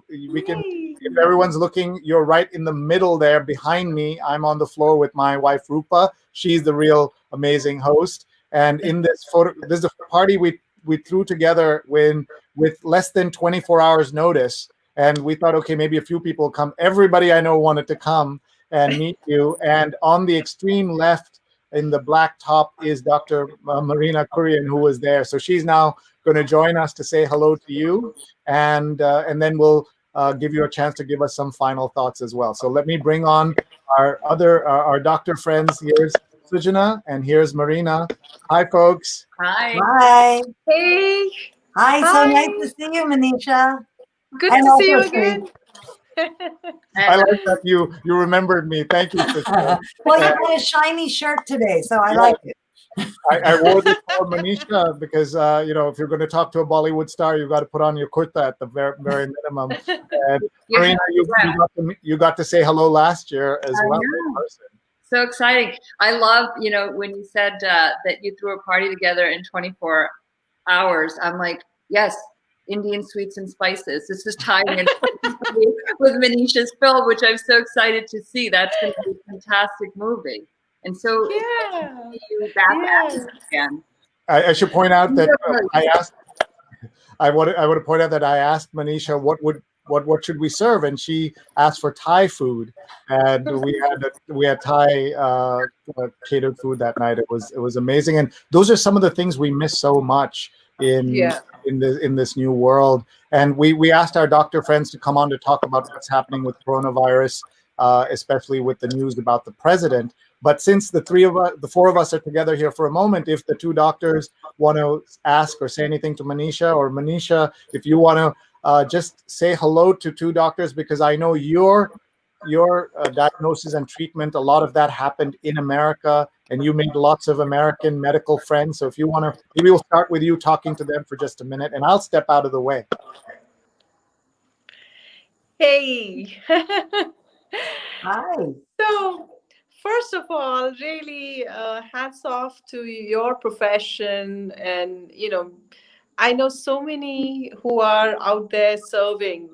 we can, if everyone's looking, you're right in the middle there behind me. I'm on the floor with my wife, Rupa. She's the real amazing host. And in this photo, this is a party we threw together with less than 24 hours notice. And we thought, okay, maybe a few people come. Everybody I know wanted to come and meet you. And on the extreme left in the black top is Dr. Marina Korean, who was there. So she's now going to join us to say hello to you. And then we'll give you a chance to give us some final thoughts as well. So let me bring on our doctor friends. Here's Sujana and here's Marina. Hi, folks. Hi. Hi. Hey. Hi. So nice to see you, Manisha. Good to see you again. I like that you remembered me. Thank you, Sujana. Well, you had a shiny shirt today, so I like it. I wore this for Manisha because if you're going to talk to a Bollywood star, you've got to put on your kurta at the very, very minimum. And Marina, you got to say hello last year as well in person. So exciting. I love, when you said that you threw a party together in 24 hours, I'm like, yes, Indian sweets and spices. This is tying in with Manisha's film, which I'm so excited to see. That's going to be a fantastic movie. And so yeah. Again. I should point out that I would have pointed out that I asked Manisha what should we serve, and she asked for Thai food, and we had Thai catered food that night. It was amazing, and those are some of the things we miss so much in this new world. And we asked our doctor friends to come on to talk about what's happening with coronavirus, especially with the news about the president. But since the four of us are together here for a moment, if the two doctors want to ask or say anything to Manisha, or Manisha, if you want to just say hello to two doctors, because I know your diagnosis and treatment, a lot of that happened in America, and you made lots of American medical friends. So if you want to, maybe we'll start with you talking to them for just a minute, and I'll step out of the way. Hey. Hi. So, first of all, really hats off to your profession. And, I know so many who are out there serving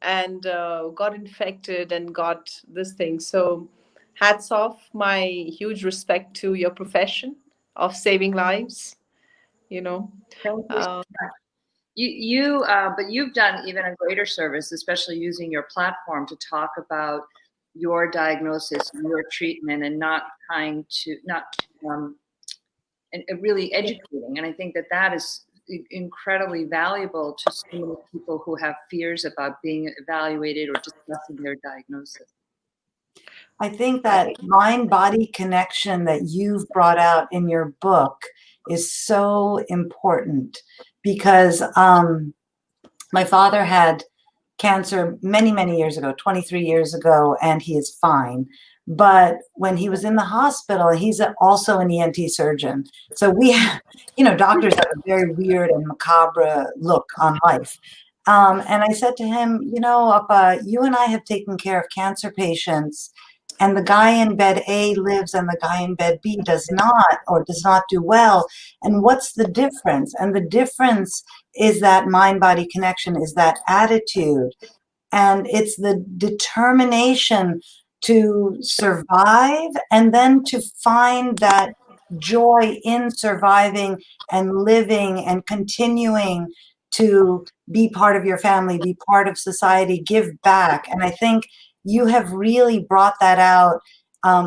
and got infected and got this thing. So hats off, my huge respect to your profession of saving lives, Thank you. But you've done even a greater service, especially using your platform to talk about your diagnosis, your treatment, and and really educating. And I think that is incredibly valuable to so many people who have fears about being evaluated or discussing their diagnosis. I think that mind-body connection that you've brought out in your book is so important, because my father had cancer many, many years ago, 23 years ago, and he is fine. But when he was in the hospital, he's also an ENT surgeon. So we, doctors have a very weird and macabre look on life. And I said to him, Appa, you and I have taken care of cancer patients, and the guy in bed A lives and the guy in bed B does not do well. And what's the difference? And the difference is that mind-body connection, is that attitude. And it's the determination to survive and then to find that joy in surviving and living and continuing to be part of your family, be part of society, give back. And I think you have really brought that out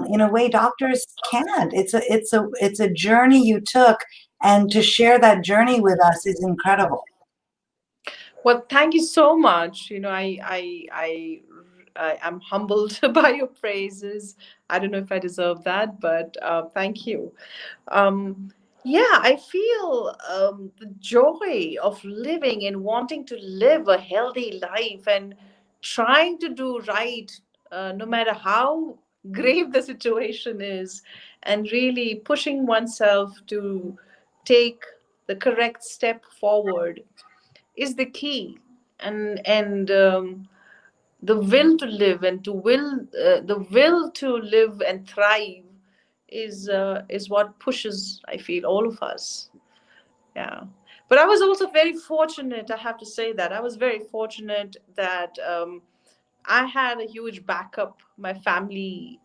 in a way doctors can't. It's a journey you took, and to share that journey with us is incredible. Well, thank you so much. I am humbled by your praises. I don't know if I deserve that, but thank you. Yeah, I feel the joy of living and wanting to live a healthy life and trying to do right, no matter how grave the situation is, and really pushing oneself to take the correct step forward is the key. And the will to live and the will to live and thrive is what pushes, I feel, all of us. Yeah. But I was also very fortunate, I have to say that I was very fortunate that I had a huge backup, my family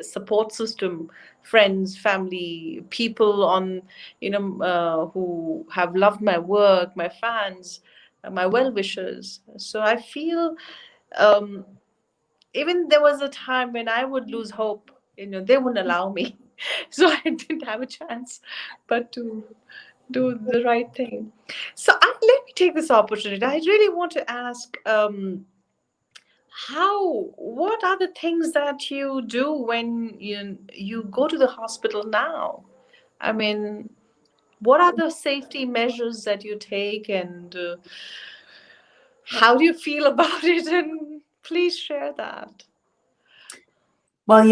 support system, friends, family, people on, who have loved my work, my fans, my well-wishers. So I feel um, even there was a time when I would lose hope, they wouldn't allow me. So I didn't have a chance but to do the right thing. So let me take this opportunity. I really want to ask, what are the things that you do when you go to the hospital now? I mean, what are the safety measures that you take, and how do you feel about it? And please share that. Well,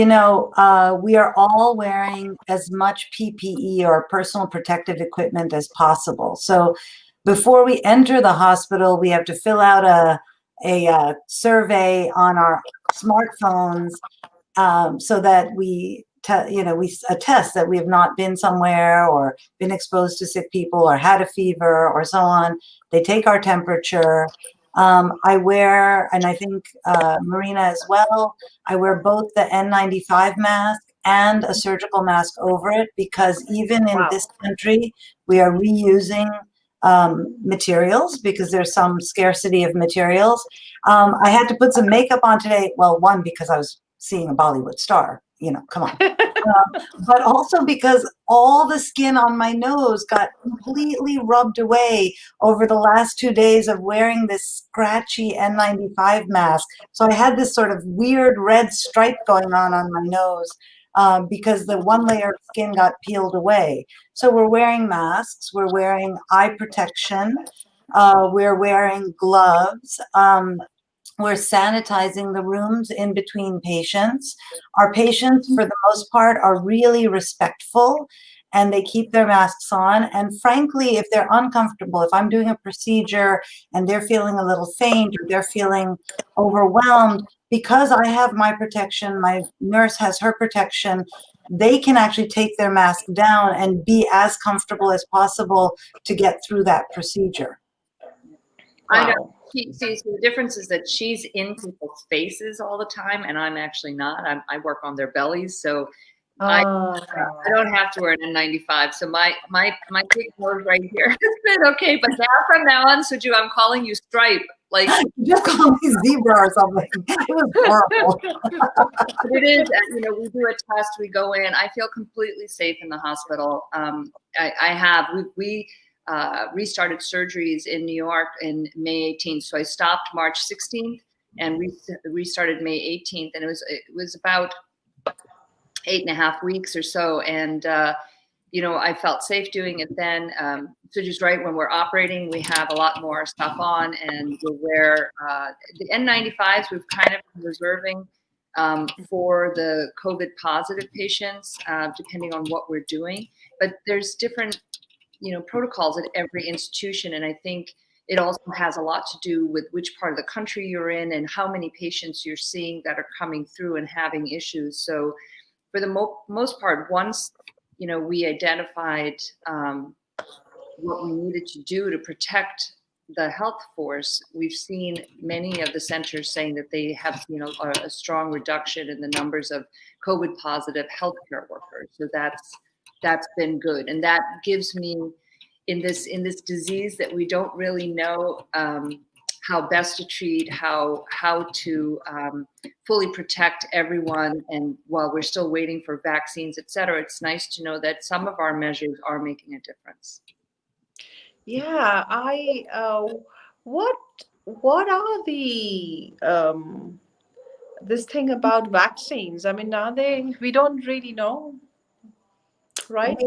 we are all wearing as much PPE or personal protective equipment as possible. So before we enter the hospital, we have to fill out a survey on our smartphones so that we attest that we have not been somewhere or been exposed to sick people or had a fever or so on. They take our temperature. I wear, and I think Marina as well, I wear both the N95 mask and a surgical mask over it, because even in this country, we are reusing materials because there's some scarcity of materials. I had to put some makeup on today. Well, one, because I was seeing a Bollywood star, come on. But also because all the skin on my nose got completely rubbed away over the last 2 days of wearing this scratchy N95 mask. So I had this sort of weird red stripe going on my nose because the one layer of skin got peeled away. So we're wearing masks, we're wearing eye protection, we're wearing gloves. We're sanitizing the rooms in between patients. Our patients, for the most part, are really respectful and they keep their masks on. And frankly, if they're uncomfortable, if I'm doing a procedure and they're feeling a little faint or they're feeling overwhelmed, because I have my protection, my nurse has her protection, they can actually take their mask down and be as comfortable as possible to get through that procedure. I know. So the difference is that she's in people's faces all the time, and I'm actually not. I work on their bellies, so I don't have to wear an N95. So my big word right here has been okay. But now on, Suju, I'm calling you Stripe. Like, just call me Zebra or something. It was horrible. But it is, we do a test, we go in. I feel completely safe in the hospital. We restarted surgeries in New York in May 18th. So I stopped March 16th and restarted May 18th. And it was about 8.5 weeks or so. And, I felt safe doing it then. So just right when we're operating, we have a lot more stuff on, and we'll wear the N95s. We've kind of been reserving for the COVID positive patients, depending on what we're doing. But there's different protocols at every institution. And I think it also has a lot to do with which part of the country you're in and how many patients you're seeing that are coming through and having issues. So for the most part, once, we identified what we needed to do to protect, the health force, we've seen many of the centers saying that they have seen a strong reduction in the numbers of COVID positive healthcare workers. So that's been good, and that gives me in this disease that we don't really know how best to treat, how to fully protect everyone, and while we're still waiting for vaccines, et cetera, it's nice to know that some of our measures are making a difference. Yeah, what are the this thing about vaccines? I mean, are they? We don't really know, right?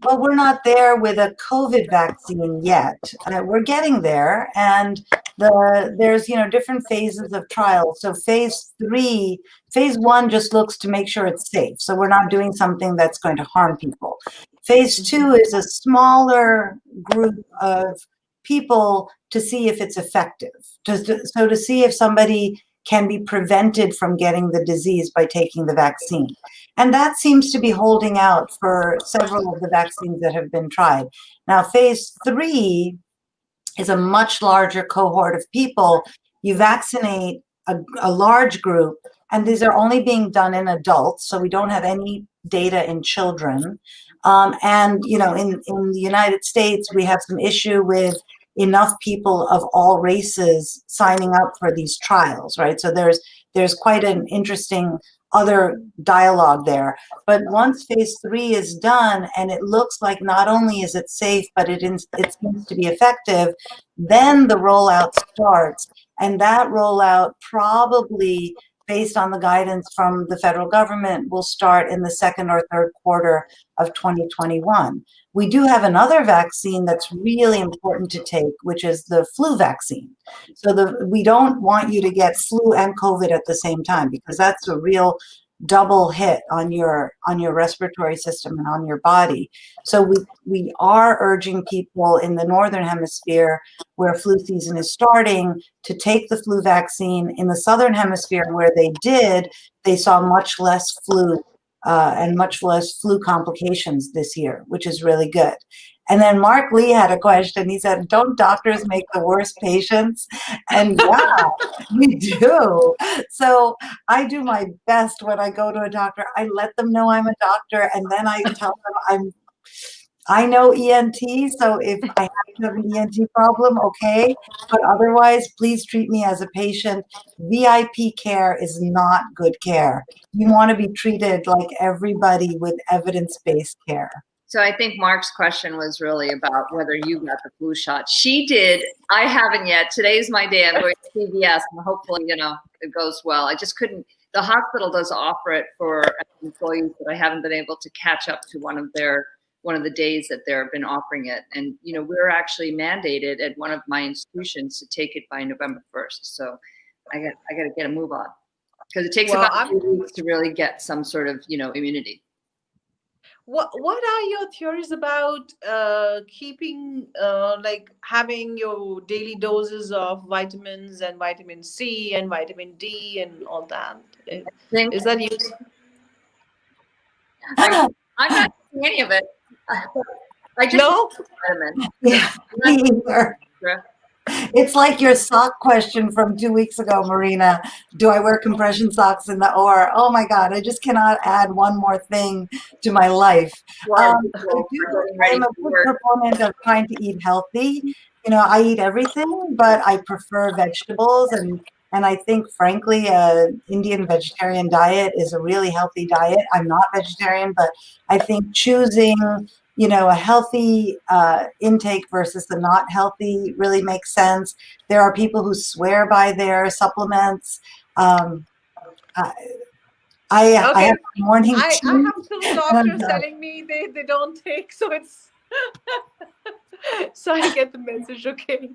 Well, we're not there with a COVID vaccine yet. We're getting there, and there's different phases of trials. So phase 1 just looks to make sure it's safe. So we're not doing something that's going to harm people. Phase 2 is a smaller group of people to see if it's effective. So to see if somebody can be prevented from getting the disease by taking the vaccine. And that seems to be holding out for several of the vaccines that have been tried. Now, phase 3 is a much larger cohort of people. You vaccinate a large group, and these are only being done in adults, so we don't have any data in children. And, in the United States, we have some issue with enough people of all races signing up for these trials, right? So there's quite an interesting other dialogue there. But once phase 3 is done, and it looks like not only is it safe, but it seems to be effective, then the rollout starts. And that rollout probably, based on the guidance from the federal government, will start in the second or third quarter of 2021. We do have another vaccine that's really important to take, which is the flu vaccine. So we don't want you to get flu and COVID at the same time, because that's a real double hit on your respiratory system and on your body. So we are urging people in the Northern Hemisphere, where flu season is starting, to take the flu vaccine. In the Southern Hemisphere, where they saw much less flu and much less flu complications this year, which is really good. And then Mark Lee had a question. He said, don't doctors make the worst patients? And yeah, we do. So I do my best when I go to a doctor. I let them know I'm a doctor, and then I tell them I know ENT, so if I have an ENT problem, okay. But otherwise, please treat me as a patient. VIP care is not good care. You want to be treated like everybody with evidence-based care. So I think Mark's question was really about whether you got the flu shot. She did. I haven't yet. Today's my day. I'm going to CVS, and hopefully, it goes well. I just couldn't. The hospital does offer it for employees, but I haven't been able to catch up to one of the days that they've been offering it. And, we're actually mandated at one of my institutions to take it by November 1st. So I got to get a move on, because it takes about 2 weeks to really get some sort of, immunity. What are your theories about keeping having your daily doses of vitamins and vitamin C and vitamin D and all that? Is that useful? I'm not doing any of it. I just vitamin. Yeah, me either. It's like your sock question from 2 weeks ago, Marina. Do I wear compression socks in the OR? Oh my God, I just cannot add one more thing to my life. I'm a good proponent of trying to eat healthy. I eat everything, but I prefer vegetables, and I think, frankly, Indian vegetarian diet is a really healthy diet. I'm not vegetarian, but I think choosing a healthy intake versus the not healthy really makes sense. There are people who swear by their supplements. I have morning tea. I have some doctors telling me they don't take, so it's so I get the message. Okay.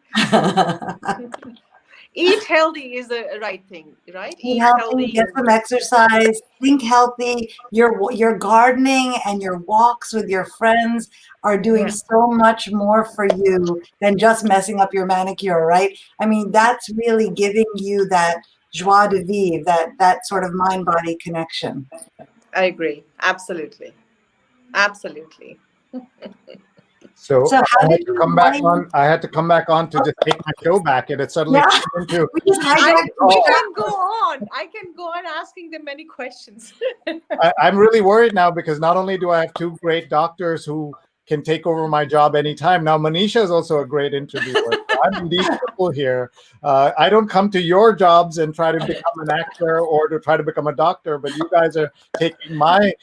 Eat healthy is the right thing, right? Eat healthy, get some exercise, think healthy. Your gardening and your walks with your friends are doing so much more for you than just messing up your manicure, right? I mean, that's really giving you that joie de vivre, that sort of mind-body connection. I agree. Absolutely. Absolutely. So So how I had did to you come back find? on. I had to come back on to just take my show back, and it suddenly Yeah, turned into. we just I, hijacked we the can go on. I can go on asking them many questions. I'm really worried now because not only do I have two great doctors who can take over my job anytime. Now, Manisha is also a great interviewer. So I'm indeed triple here. I don't come to your jobs and try to become an actor or to try to become a doctor, but you guys are taking my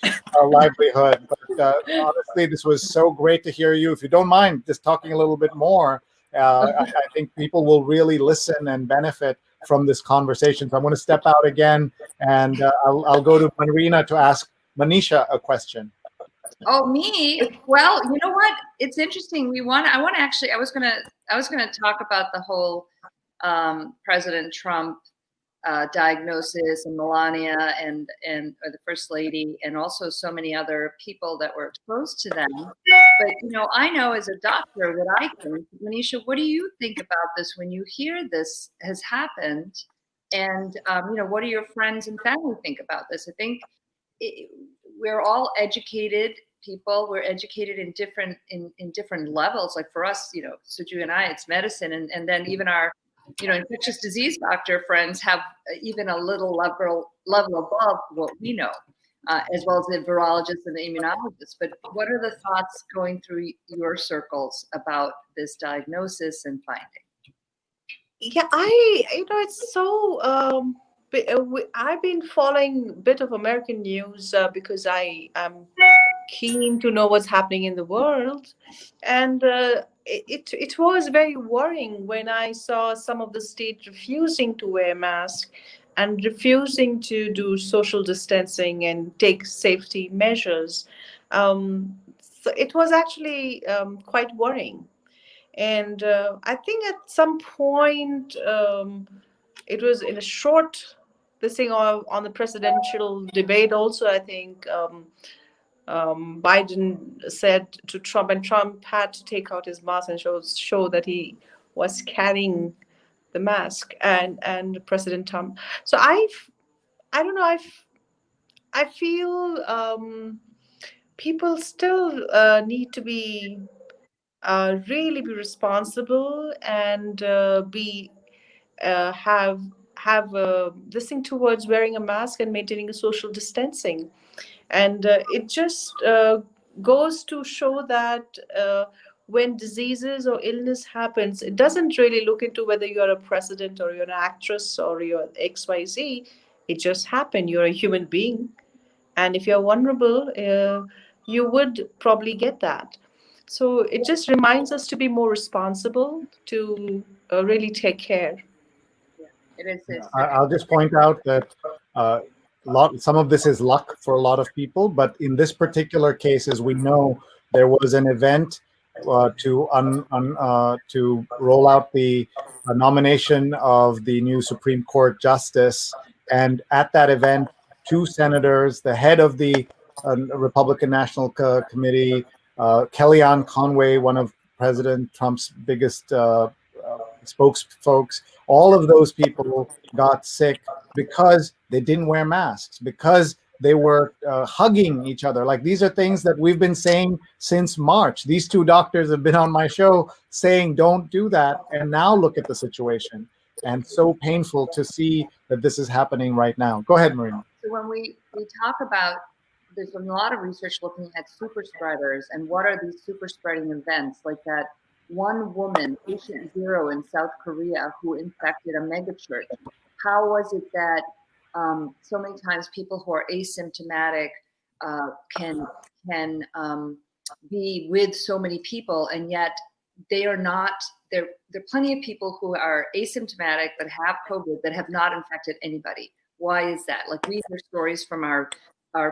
livelihood. But honestly, this was so great to hear you. If you don't mind just talking a little bit more, I think people will really listen and benefit from this conversation. So I'm going to step out again, and I'll go to Marina to ask Manisha a question. Oh, me? Well, you know what? It's interesting. I want to actually, I was gonna talk about the whole President Trump diagnosis and Melania and or the First Lady and also so many other people that were exposed to them. But you know, I know as a doctor that I think, Manisha, what do you think about this when you hear this has happened? And you know, what do your friends and family think about this? I think we're all educated people. We're educated in different levels. Like for us, you know, Suju and I, it's medicine, and then even our, you know, infectious disease doctor friends have even a little level above what we know, as well as the virologists and the immunologists. But what are the thoughts going through your circles about this diagnosis and finding? Yeah, you know, it's so. I've been following a bit of American news because I am keen to know what's happening in the world, and it was very worrying when I saw some of the states refusing to wear masks and refusing to do social distancing and take safety measures. So it was actually quite worrying. And I think at some point, it was in a short, this thing on the presidential debate also, I think Biden said to Trump, and Trump had to take out his mask and show that he was carrying the mask, and President Trump. So I don't know, I feel people still need to be really be responsible and be have this thing towards wearing a mask and maintaining a social distancing, and it just goes to show that when diseases or illness happens, it doesn't really look into whether you're a president or you're an actress or you're XYZ. It just happened. You're a human being, and if you're vulnerable, you would probably get that. So it just reminds us to be more responsible, to really take care. Yeah, it is. I'll just point out that some of this is luck for a lot of people, but in this particular case, as we know, there was an event to roll out the nomination of the new Supreme Court justice, and at that event, two senators, the head of the Republican National Committee, Kellyanne Conway, one of President Trump's biggest spokesfolks, all of those people got sick because they didn't wear masks, because they were hugging each other. Like, these are things that we've been saying since March. These two doctors have been on my show saying, don't do that. And now look at the situation. And so painful to see that this is happening right now. Go ahead, Marina. So when we talk about, there's been a lot of research looking at super spreaders and what are these super spreading events, like that one woman, patient 0 in South Korea, who infected a megachurch. How was it that so many times people who are asymptomatic can be with so many people, and yet they are not? There are plenty of people who are asymptomatic but have COVID that have not infected anybody. Why is that? Like, we hear stories from our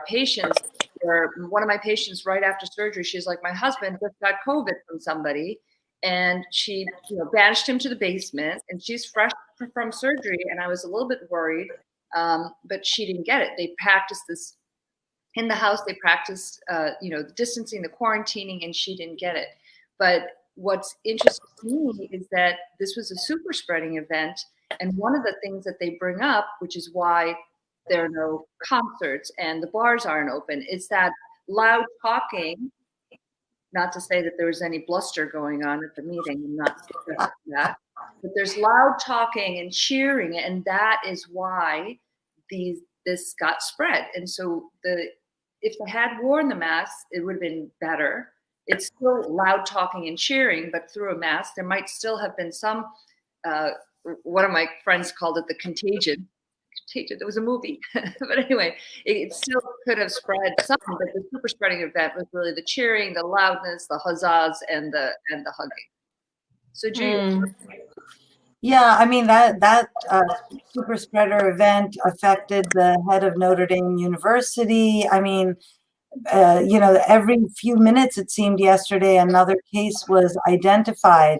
patients, where one of my patients, right after surgery, she's like, my husband just got COVID from somebody, and she, you know, banished him to the basement, and she's fresh from surgery, and I was a little bit worried, but she didn't get it. They practiced this in the house. They practiced, you know, the distancing, the quarantining, and she didn't get it. But what's interesting to me is that this was a super spreading event, and one of the things that they bring up, which is why there are no concerts and the bars aren't open, is that loud talking Not to say that there was any bluster going on at the meeting. I'm not suggesting that. But there's loud talking and cheering, and that is why this got spread. And so if they had worn the masks, it would have been better. It's still loud talking and cheering, but through a mask, there might still have been some. One of my friends called it the contagion. There was a movie, but anyway, it still could have spread some. But the super spreading event was really the cheering, the loudness, the huzzas, and the hugging. So, Julia. Yeah, I mean that super spreader event affected the head of Notre Dame University. I mean, every few minutes it seemed yesterday another case was identified.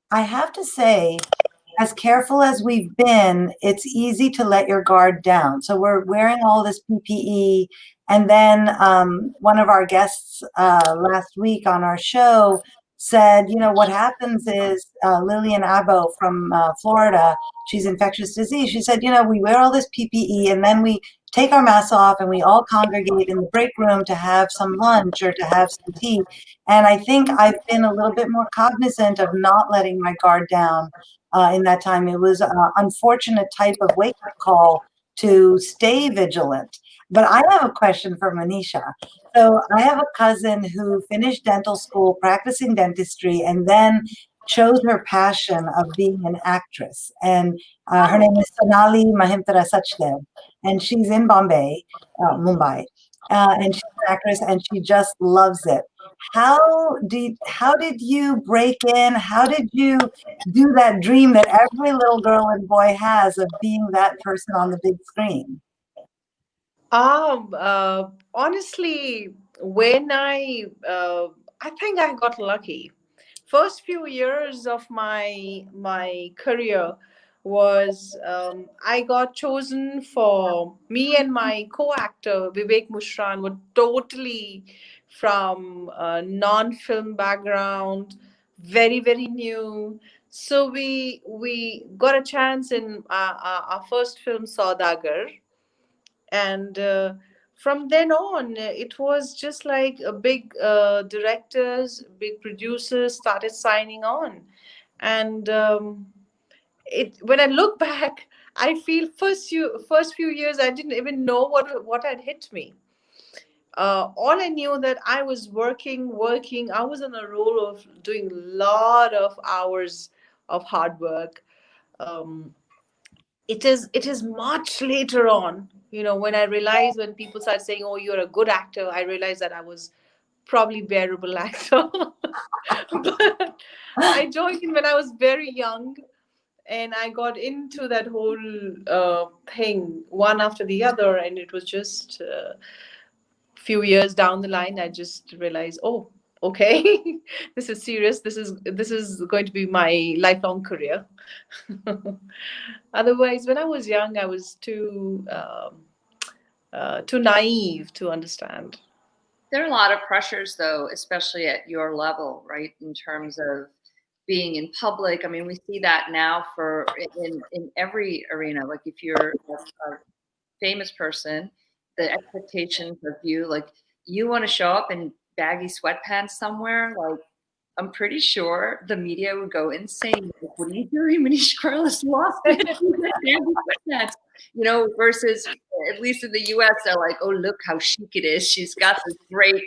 I have to say, as careful as we've been, it's easy to let your guard down. So we're wearing all this PPE, and then one of our guests last week on our show said, what happens is Lillian Abo from Florida, she's infectious disease. She said, we wear all this PPE and then we take our masks off and we all congregate in the break room to have some lunch or to have some tea. And I think I've been a little bit more cognizant of not letting my guard down in that time. It was an unfortunate type of wake-up call to stay vigilant. But I have a question for Manisha. So I have a cousin who finished dental school, practicing dentistry, and then chose her passion of being an actress. And her name is Sonali Mahimtara Sachdev, and she's in Mumbai, and she's an actress, and she just loves it. How did you break in? How did you do that dream that every little girl and boy has of being that person on the big screen? Honestly, when I think I got lucky. First few years of my career was I got chosen for me and my co-actor Vivek Mushran were totally from a non-film background, very very new. So we got a chance in our first film Saudagar, and from then on it was just like a big directors, big producers started signing on. And it when I look back, I feel first few years I didn't even know what had hit me. All I knew that I was working. I was in a role of doing a lot of hours of hard work. um, it is much later on, when I realized, when people start saying, oh, you're a good actor, I realized that I was probably bearable actor. But I joined in when I was very young, and I got into that whole thing one after the other, and it was just few years down the line I just realized, oh, okay, this is serious, this is going to be my lifelong career. Otherwise, when I was young, I was too naive to understand. There are a lot of pressures, though, especially at your level, right? In terms of being in public. I mean, we see that now in every arena. Like if you're a famous person, the expectations of you, like you want to show up in baggy sweatpants somewhere, like I'm pretty sure the media would go insane. Like, what are you doing? Manisha Koirala's lost it. Versus at least in the US, they're like, oh, look how chic it is. She's got this great,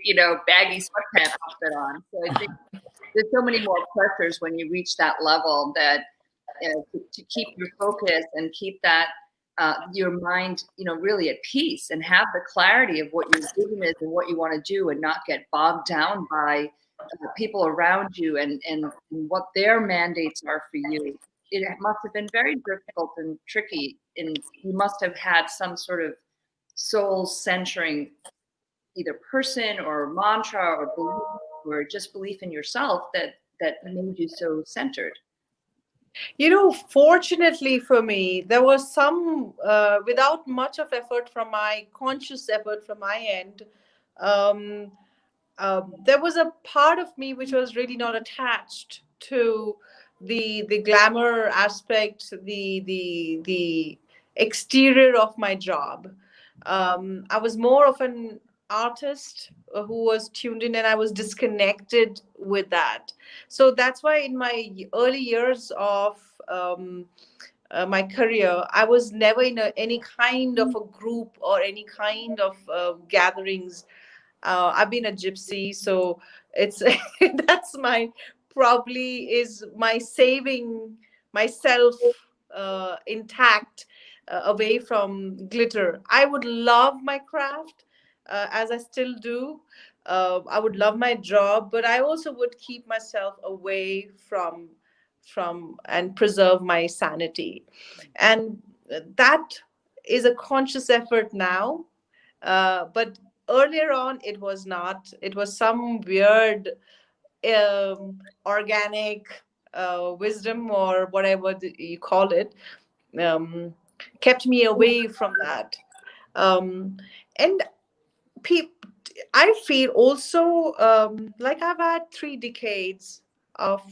baggy sweatpants outfit on. So I think there's so many more pressures when you reach that level that to keep your focus and keep that your mind, really at peace and have the clarity of what your vision is and what you want to do, and not get bogged down by people around you and what their mandates are for you. It must have been very difficult and tricky, and you must have had some sort of soul centering either person or mantra or belief, or just belief in yourself that made you so centered. Fortunately for me, there was some, without much of effort from my conscious effort from my end, there was a part of me which was really not attached to the glamour aspect, the exterior of my job. I was more of an artist who was tuned in, and I was disconnected with that. So that's why in my early years of my career, I was never in any kind of a group or any kind of gatherings. I've been a gypsy, so it's that's my probably is my saving myself intact away from glitter. I would love my craft, as I still do. I would love my job, but I also would keep myself away from and preserve my sanity, and that is a conscious effort now. But earlier on, it was not. It was some weird organic wisdom or whatever you call it, um, kept me away from that. And pe- I feel also like I've had 3 decades of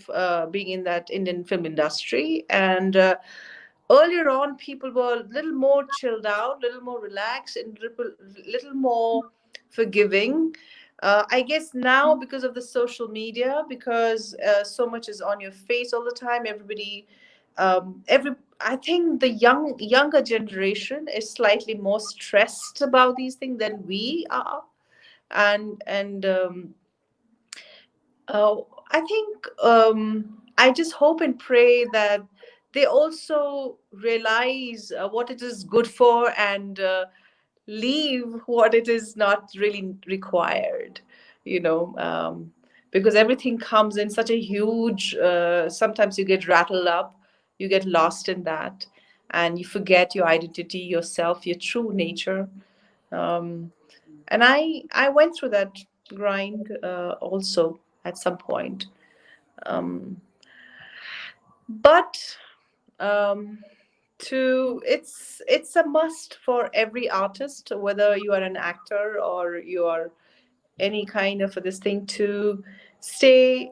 being in that Indian film industry, and earlier on, people were a little more chilled out, a little more relaxed, and little more forgiving. I guess now, because of the social media, because so much is on your face all the time, every I think the younger generation is slightly more stressed about these things than we are, and I think I just hope and pray that they also realize what it is good for, and leave what it is not really required, you know, because everything comes in such a huge, sometimes you get rattled up, you get lost in that, and you forget your identity, yourself, your true nature. Um, and I went through that grind also at some point. Um, but um, to it's a must for every artist, whether you are an actor or you are any kind of this thing, to stay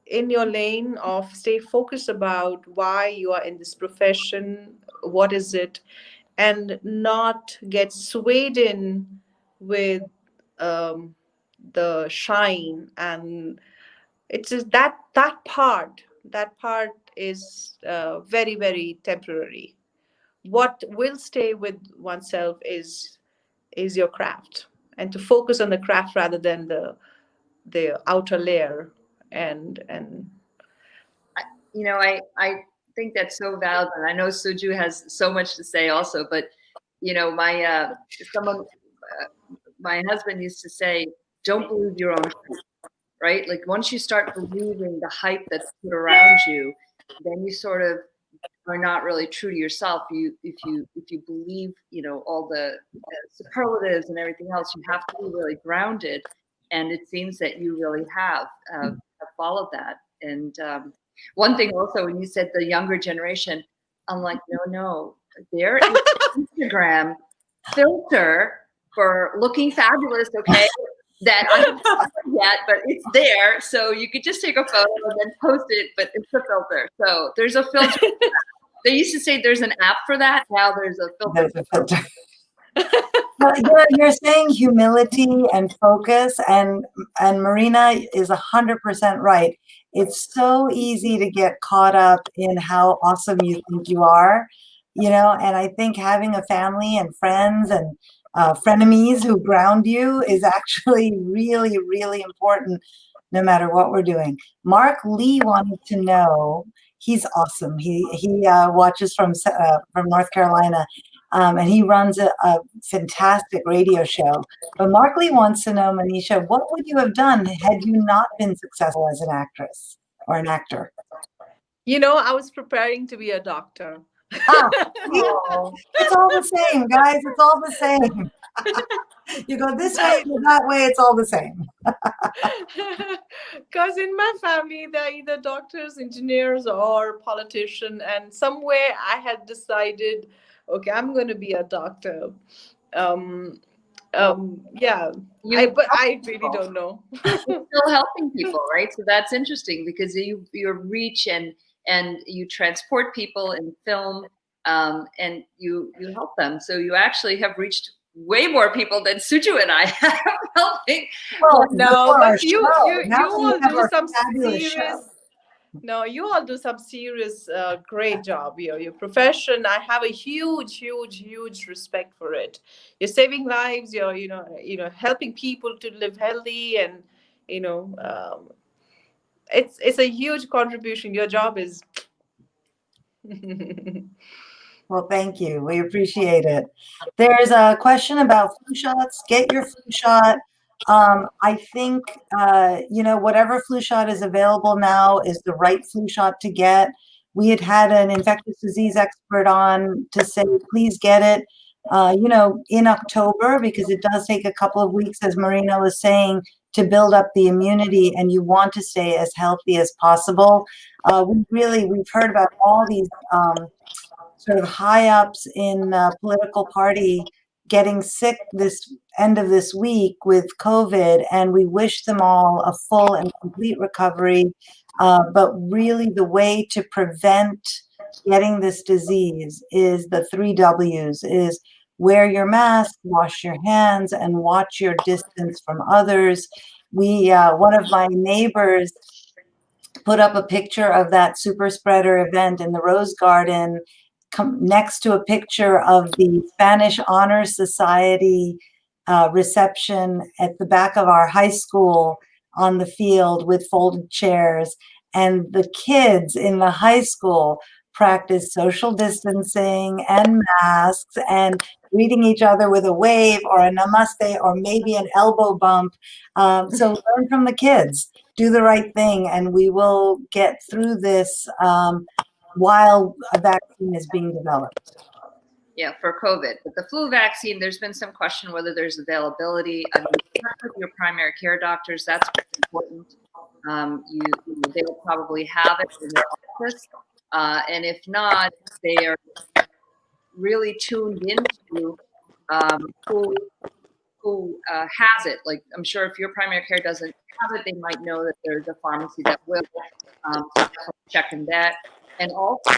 in your lane, of stay focused about why you are in this profession, what is it, and not get swayed in with um, the shine. And it's just that part is very, very temporary. What will stay with oneself is your craft, and to focus on the craft rather than the outer layer. And I think that's so valid, and I know Suju has so much to say also. But someone, my husband used to say, "Don't believe your own hype," right? Like once you start believing the hype that's put around you, then you sort of are not really true to yourself. If you believe, all the superlatives and everything else, you have to be really grounded. And it seems that you really have followed that. And one thing also, when you said the younger generation, I'm like, no, there is an Instagram filter for looking fabulous, okay? That I haven't done yet, but it's there. So you could just take a photo and then post it, but it's a filter. So there's a filter. They used to say there's an app for that. Now there's a filter. There's a filter. Well, you're saying humility and focus, and Marina is 100% right. It's so easy to get caught up in how awesome you think you are, and I think having a family and friends and frenemies who ground you is actually really, really important, no matter what we're doing. Mark Lee wanted to know. He's awesome. He watches from North Carolina. And he runs a fantastic radio show. But Mark Lee wants to know, Manisha, what would you have done had you not been successful as an actress or an actor? I was preparing to be a doctor. It's all the same, guys. It's all the same. You go this way, you go that way. It's all the same. Because in my family, they're either doctors, engineers, or politicians. And somewhere I had decided, okay, I'm going to be a doctor. Yeah, but I really don't know. You're still helping people, right? So that's interesting, because your reach and you transport people in film, and you help them. So you actually have reached way more people than Suju and I have helping. Well, No, for our but you show, you now you we all have do our some fabulous show. serious. No, you all do some serious, great job. Your profession, I have a huge respect for it. You're saving lives. You're, helping people to live healthy, and you know, it's a huge contribution. Your job is. Well, thank you. We appreciate it. There's a question about flu shots. Get your flu shot. I think, whatever flu shot is available now is the right flu shot to get. We had an infectious disease expert on to say, please get it, in October, because it does take a couple of weeks, as Marina was saying, to build up the immunity, and you want to stay as healthy as possible. We've heard about all these sort of high ups in political party getting sick this end of this week with COVID, and we wish them all a full and complete recovery. But really, the way to prevent getting this disease is the 3 Ws: is wear your mask, wash your hands, and watch your distance from others. One of my neighbors put up a picture of that super spreader event in the Rose Garden next to a picture of the Spanish Honor Society reception at the back of our high school on the field with folded chairs. And the kids in the high school practice social distancing and masks and greeting each other with a wave or a namaste or maybe an elbow bump. So learn from the kids, do the right thing, and we will get through this while a vaccine is being developed. Yeah, for COVID. But the flu vaccine, there's been some question whether there's availability. I mean, check with your primary care doctors. That's important. They'll probably have it in their office. And if not, they are really tuned into who has it. Like, I'm sure if your primary care doesn't have it, they might know that there's a pharmacy that will. So checking that. And also,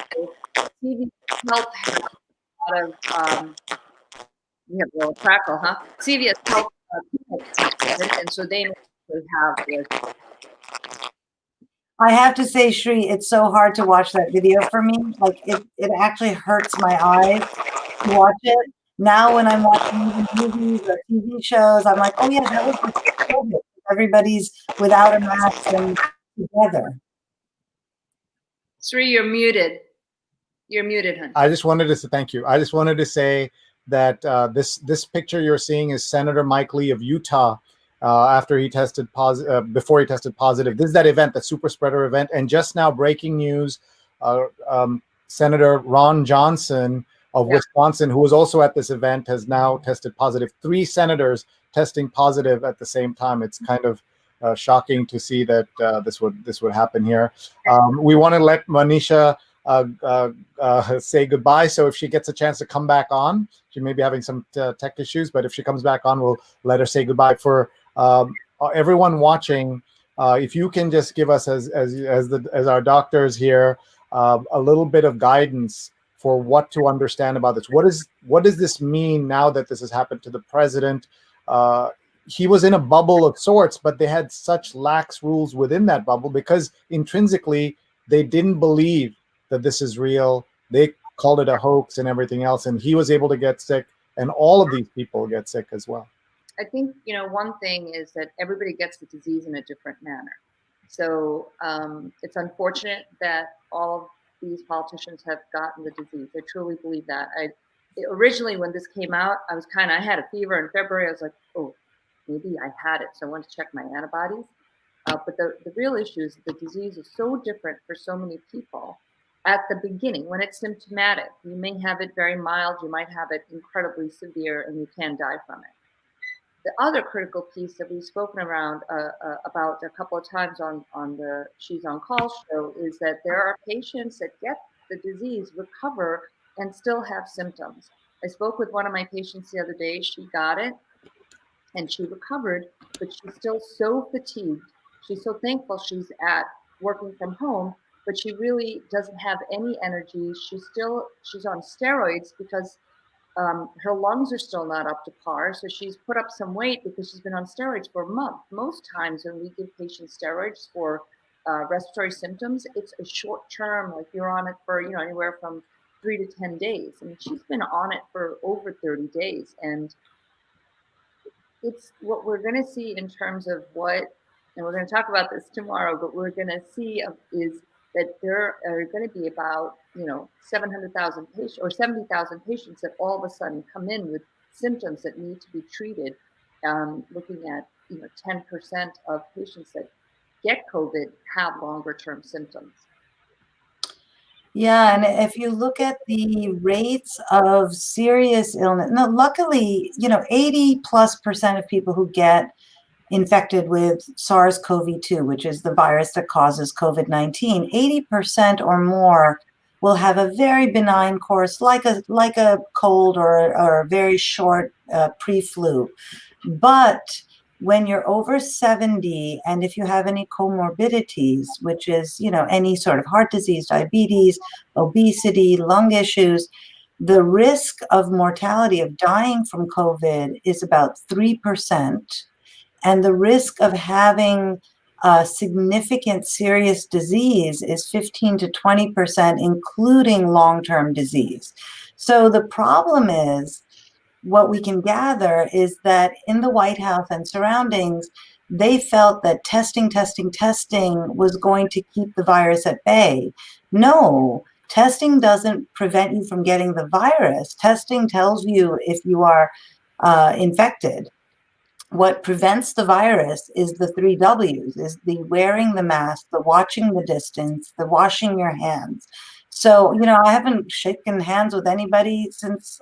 CVS Health has a lot of, we have a little crackle, huh? CVS Health, and so they have this. I have to say, Sree, it's so hard to watch that video for me. Like, it actually hurts my eyes to watch it. Now when I'm watching movies or TV shows, I'm like, oh yeah, that was COVID. Everybody's without a mask and together. Sree, you're muted. You're muted, honey. I just wanted to say thank you. I just wanted to say that this picture you're seeing is Senator Mike Lee of Utah after he tested positive, before he tested positive. This is that event, the super spreader event. And just now, breaking news: Senator Ron Johnson of Wisconsin, who was also at this event, has now tested positive. 3 senators testing positive at the same time. It's kind of shocking to see that this would happen here. We want to let Manisha say goodbye. So if she gets a chance to come back on, she may be having some tech issues, but if she comes back on, we'll let her say goodbye. For everyone watching, if you can just give us, as our doctors here, a little bit of guidance for what to understand about this. What does this mean now that this has happened to the president? He was in a bubble of sorts, but they had such lax rules within that bubble because intrinsically they didn't believe that this is real. They called it a hoax and everything else, and he was able to get sick, and all of these people get sick as well. I think, one thing is that everybody gets the disease in a different manner. So it's unfortunate that all of these politicians have gotten the disease. I truly believe that. Originally, when this came out, I had a fever in February. I was like, oh, maybe I had it. So I wanted to check my antibodies. But the real issue is the disease is so different for so many people. At the beginning, when it's symptomatic, you may have it very mild, you might have it incredibly severe, and you can die from it. The other critical piece that we've spoken around about a couple of times on the She's on Call show is that there are patients that get the disease, recover, and still have symptoms. I spoke with one of my patients the other day. She got it, and she recovered, but she's still so fatigued. She's so thankful she's working from home, but she really doesn't have any energy. She's on steroids because her lungs are still not up to par, so she's put up some weight because she's been on steroids for a month. Most times when we give patients steroids for respiratory symptoms, it's a short term, like you're on it for, you know, anywhere from 3 to 10 days. I mean, she's been on it for over 30 days. And it's what we're going to see in terms of what, and we're going to talk about this tomorrow, but we're going to see is that there are going to be about, you know, 700,000 patients or 70,000 patients that all of a sudden come in with symptoms that need to be treated. Looking at, you know, 10% of patients that get COVID have longer term symptoms. Yeah, and if you look at the rates of serious illness, no, luckily, you know, 80+% of people who get infected with SARS-CoV-2, which is the virus that causes COVID-19, 80% or more will have a very benign course, like a cold or a very short pre-flu. But when you're over 70, and if you have any comorbidities, which is, you know, any sort of heart disease, diabetes, obesity, lung issues, the risk of mortality, of dying from COVID, is about 3%. And the risk of having significant serious disease is 15 to 20%, including long-term disease. So the problem is, what we can gather is that in the White House and surroundings, they felt that testing was going to keep the virus at bay. No, testing doesn't prevent you from getting the virus. Testing tells you if you are infected. What prevents the virus is the 3 W's, is the wearing the mask, the watching the distance, the washing your hands. So, you know, I haven't shaken hands with anybody since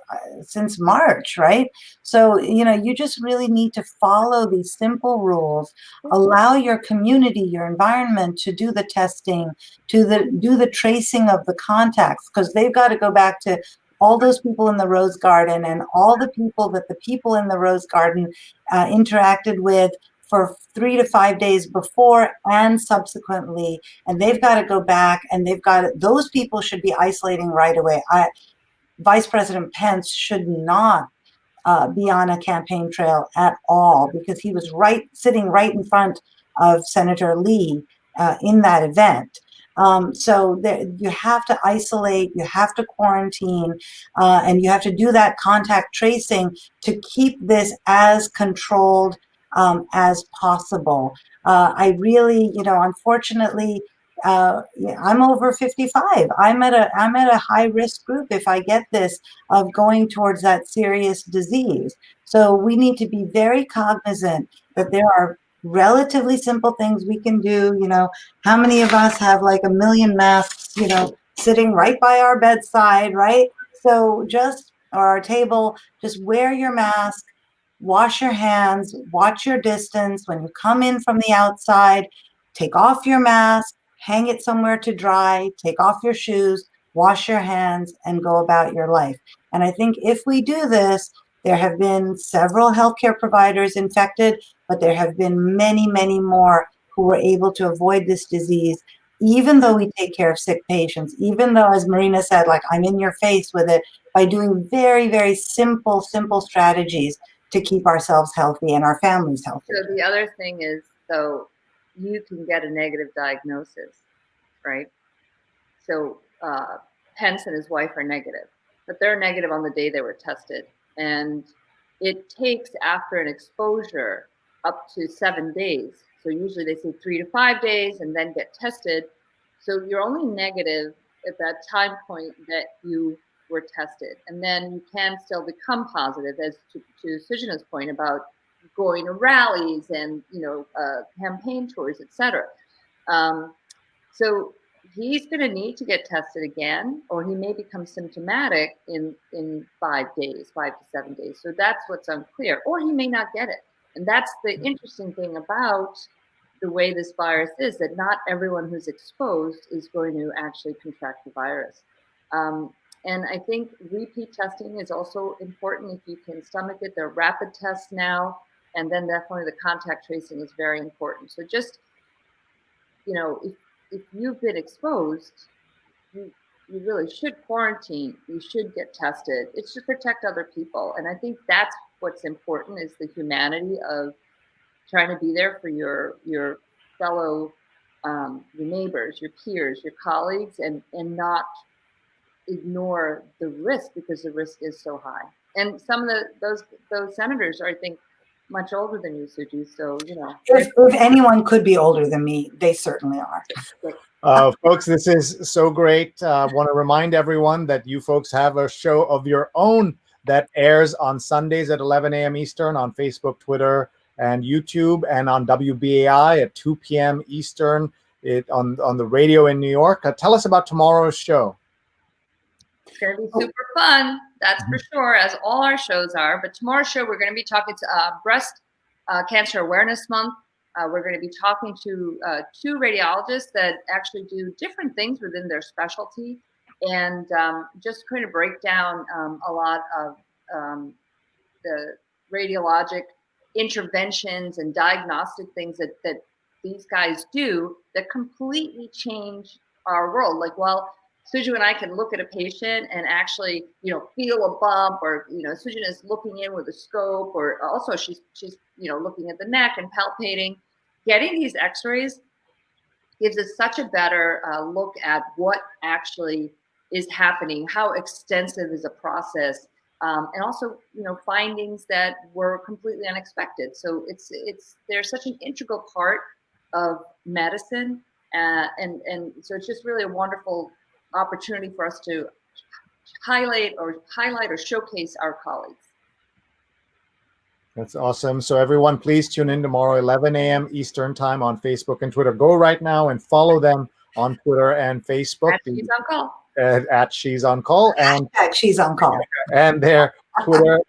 March, right? So, you know, you just really need to follow these simple rules, allow your community, your environment to do the testing, to do the tracing of the contacts, because they've got to go back to all those people in the Rose Garden and all the people that the people in the Rose Garden interacted with for 3 to 5 days before and subsequently, and they've got to go back, and those people should be isolating right away. Vice President Pence should not be on a campaign trail at all, because he was sitting right in front of Senator Lee in that event. So you have to isolate, you have to quarantine, and you have to do that contact tracing to keep this as controlled as possible. I really, you know, unfortunately, I'm over 55. I'm at a high risk group if I get this, of going towards that serious disease. So we need to be very cognizant that there are relatively simple things we can do. You know, how many of us have like 1 million masks, you know, sitting right by our bedside, right? So or our table, just wear your mask, wash your hands, watch your distance. When you come in from the outside, take off your mask, hang it somewhere to dry, take off your shoes, wash your hands, and go about your life. And I think if we do this, there have been several healthcare providers infected, but there have been many, many more who were able to avoid this disease, even though we take care of sick patients, even though, as Marina said, like, I'm in your face with it, by doing very, very simple strategies to keep ourselves healthy and our families healthy. So the other thing is, though, you can get a negative diagnosis, right? So Pence and his wife are negative, but they're negative on the day they were tested. And it takes, after an exposure, up to 7 days. So usually they say 3 to 5 days and then get tested. So you're only negative at that time point that you were tested. And then you can still become positive, as to Sujana's point about going to rallies and, you know, campaign tours, etc. So he's going to need to get tested again, or he may become symptomatic in 5 days, 5 to 7 days. So that's what's unclear, or he may not get it. And that's the interesting thing about the way this virus is, that not everyone who's exposed is going to actually contract the virus. And I think repeat testing is also important if you can stomach it. There are rapid tests now, and then definitely the contact tracing is very important. So just, you know, if you've been exposed, you really should quarantine. You should get tested. It's to protect other people. And I think that's what's important, is the humanity of trying to be there for your fellow, your neighbors, your peers, your colleagues, and not ignore the risk, because the risk is so high. And some of those senators are, I think, much older than you, Suji. So, you know, if anyone could be older than me, they certainly are. Folks, this is so great. I want to remind everyone that you folks have a show of your own that airs on Sundays at 11 a.m. Eastern on Facebook, Twitter, and YouTube, and on WBAI at 2 p.m. Eastern on the radio in New York. Tell us about tomorrow's show. It's going to be super fun, that's for sure, as all our shows are. But tomorrow's show, we're going to be talking to Breast Cancer Awareness Month. We're going to be talking to 2 radiologists that actually do different things within their specialty, and just kind of break down a lot of the radiologic interventions and diagnostic things that these guys do that completely change our world. Like, well, Suju and I can look at a patient and actually, you know, feel a bump, or, you know, Suju is looking in with a scope, or also she's you know, looking at the neck and palpating. Getting these x-rays gives us such a better look at what actually is happening, how extensive is a process, and also, you know, findings that were completely unexpected. So they're such an integral part of medicine, and so it's just really a wonderful opportunity for us to highlight or showcase our colleagues. That's awesome. So everyone, please tune in tomorrow, 11 a.m. Eastern time on Facebook and Twitter. Go right now and follow them on Twitter and Facebook. At She's on Call. At She's on Call, and She's on Call, and their Twitter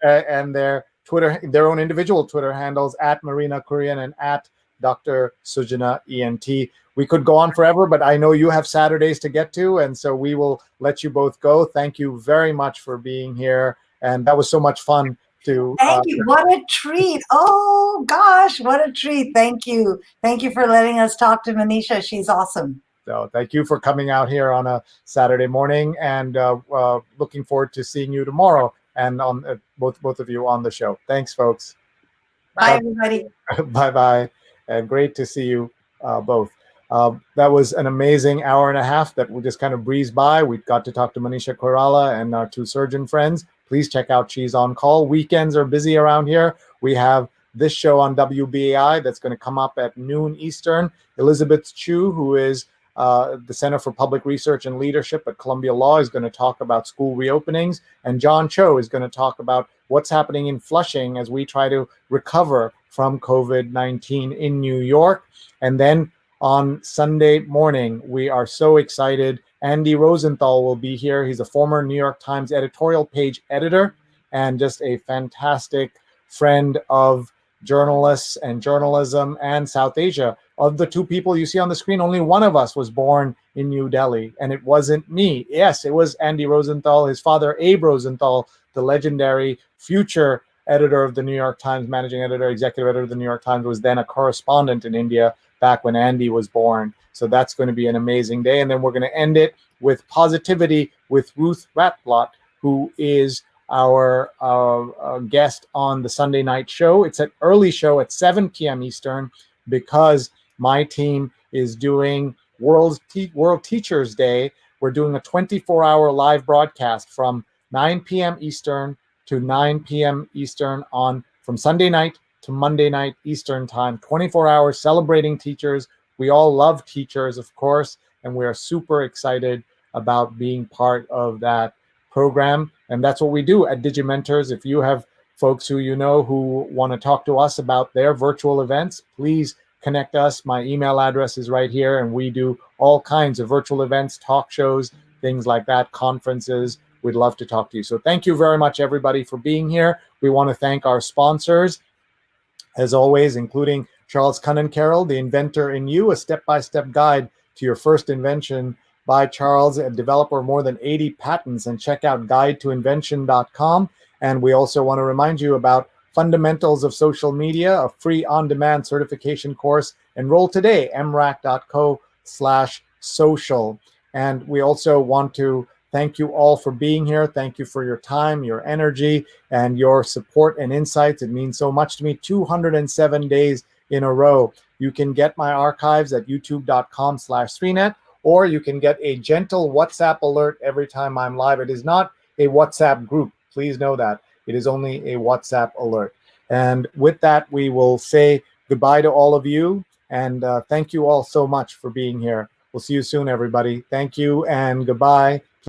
their own individual Twitter handles, at Marina Korean and at Dr. Sujana ENT. We could go on forever, but I know you have Saturdays to get to, and so we will let you both go. Thank you very much for being here, and that was so much fun. Thank you. What a treat. Oh gosh, what a treat. Thank you. Thank you for letting us talk to Manisha. She's awesome. So thank you for coming out here on a Saturday morning, and looking forward to seeing you tomorrow, and on both of you on the show. Thanks, folks. Bye, everybody. Bye-bye, and great to see you both. That was an amazing hour and a half that we just kind of breezed by. We got to talk to Manisha Koirala and our 2 surgeon friends. Please check out She's on Call. Weekends are busy around here. We have this show on WBAI that's going to come up at noon Eastern. Elizabeth Chu, who is the Center for Public Research and Leadership at Columbia Law, is going to talk about school reopenings. And John Cho is going to talk about what's happening in Flushing as we try to recover from COVID-19 in New York. And then on Sunday morning, we are so excited. Andy Rosenthal will be here. He's a former New York Times editorial page editor and just a fantastic friend of journalists and journalism and South Asia. Of the 2 people you see on the screen, only one of us was born in New Delhi, and it wasn't me. Yes, it was Andy Rosenthal. His father, Abe Rosenthal, the legendary future editor of the New York Times, managing editor, executive editor of the New York Times, was then a correspondent in India back when Andy was born. So that's going to be an amazing day. And then we're going to end it with positivity with Ruth Ratblott, who is our guest on the Sunday night show. It's an early show at 7 p.m. Eastern, because my team is doing World Teachers Day. We're doing a 24-hour live broadcast from 9 p.m. Eastern to 9 p.m. Eastern from Sunday night to Monday night Eastern time, 24 hours celebrating teachers. We all love teachers, of course, and we are super excited about being part of that program. And that's what we do at Digimentors. If you have folks who you know who want to talk to us about their virtual events, please connect us. My email address is right here, and we do all kinds of virtual events, talk shows, things like that, conferences. We'd love to talk to you. So thank you very much, everybody, for being here. We want to thank our sponsors, as always, including Charles Cunnincarroll, The Inventor in You, a step-by-step guide to your first invention by Charles, a developer of more than 80 patents. And check out guidetoinvention.com. And we also want to remind you about Fundamentals of Social Media, a free on-demand certification course. Enroll today, mrac.co/social. And we also want to thank you all for being here. Thank you for your time, your energy, and your support and insights. It means so much to me. 207 days in a row. You can get my archives at youtube.com/Sreenet, or you can get a gentle WhatsApp alert every time I'm live. It is not a WhatsApp group. Please know that. It is only a WhatsApp alert. And with that, we will say goodbye to all of you. And thank you all so much for being here. We'll see you soon, everybody. Thank you and goodbye.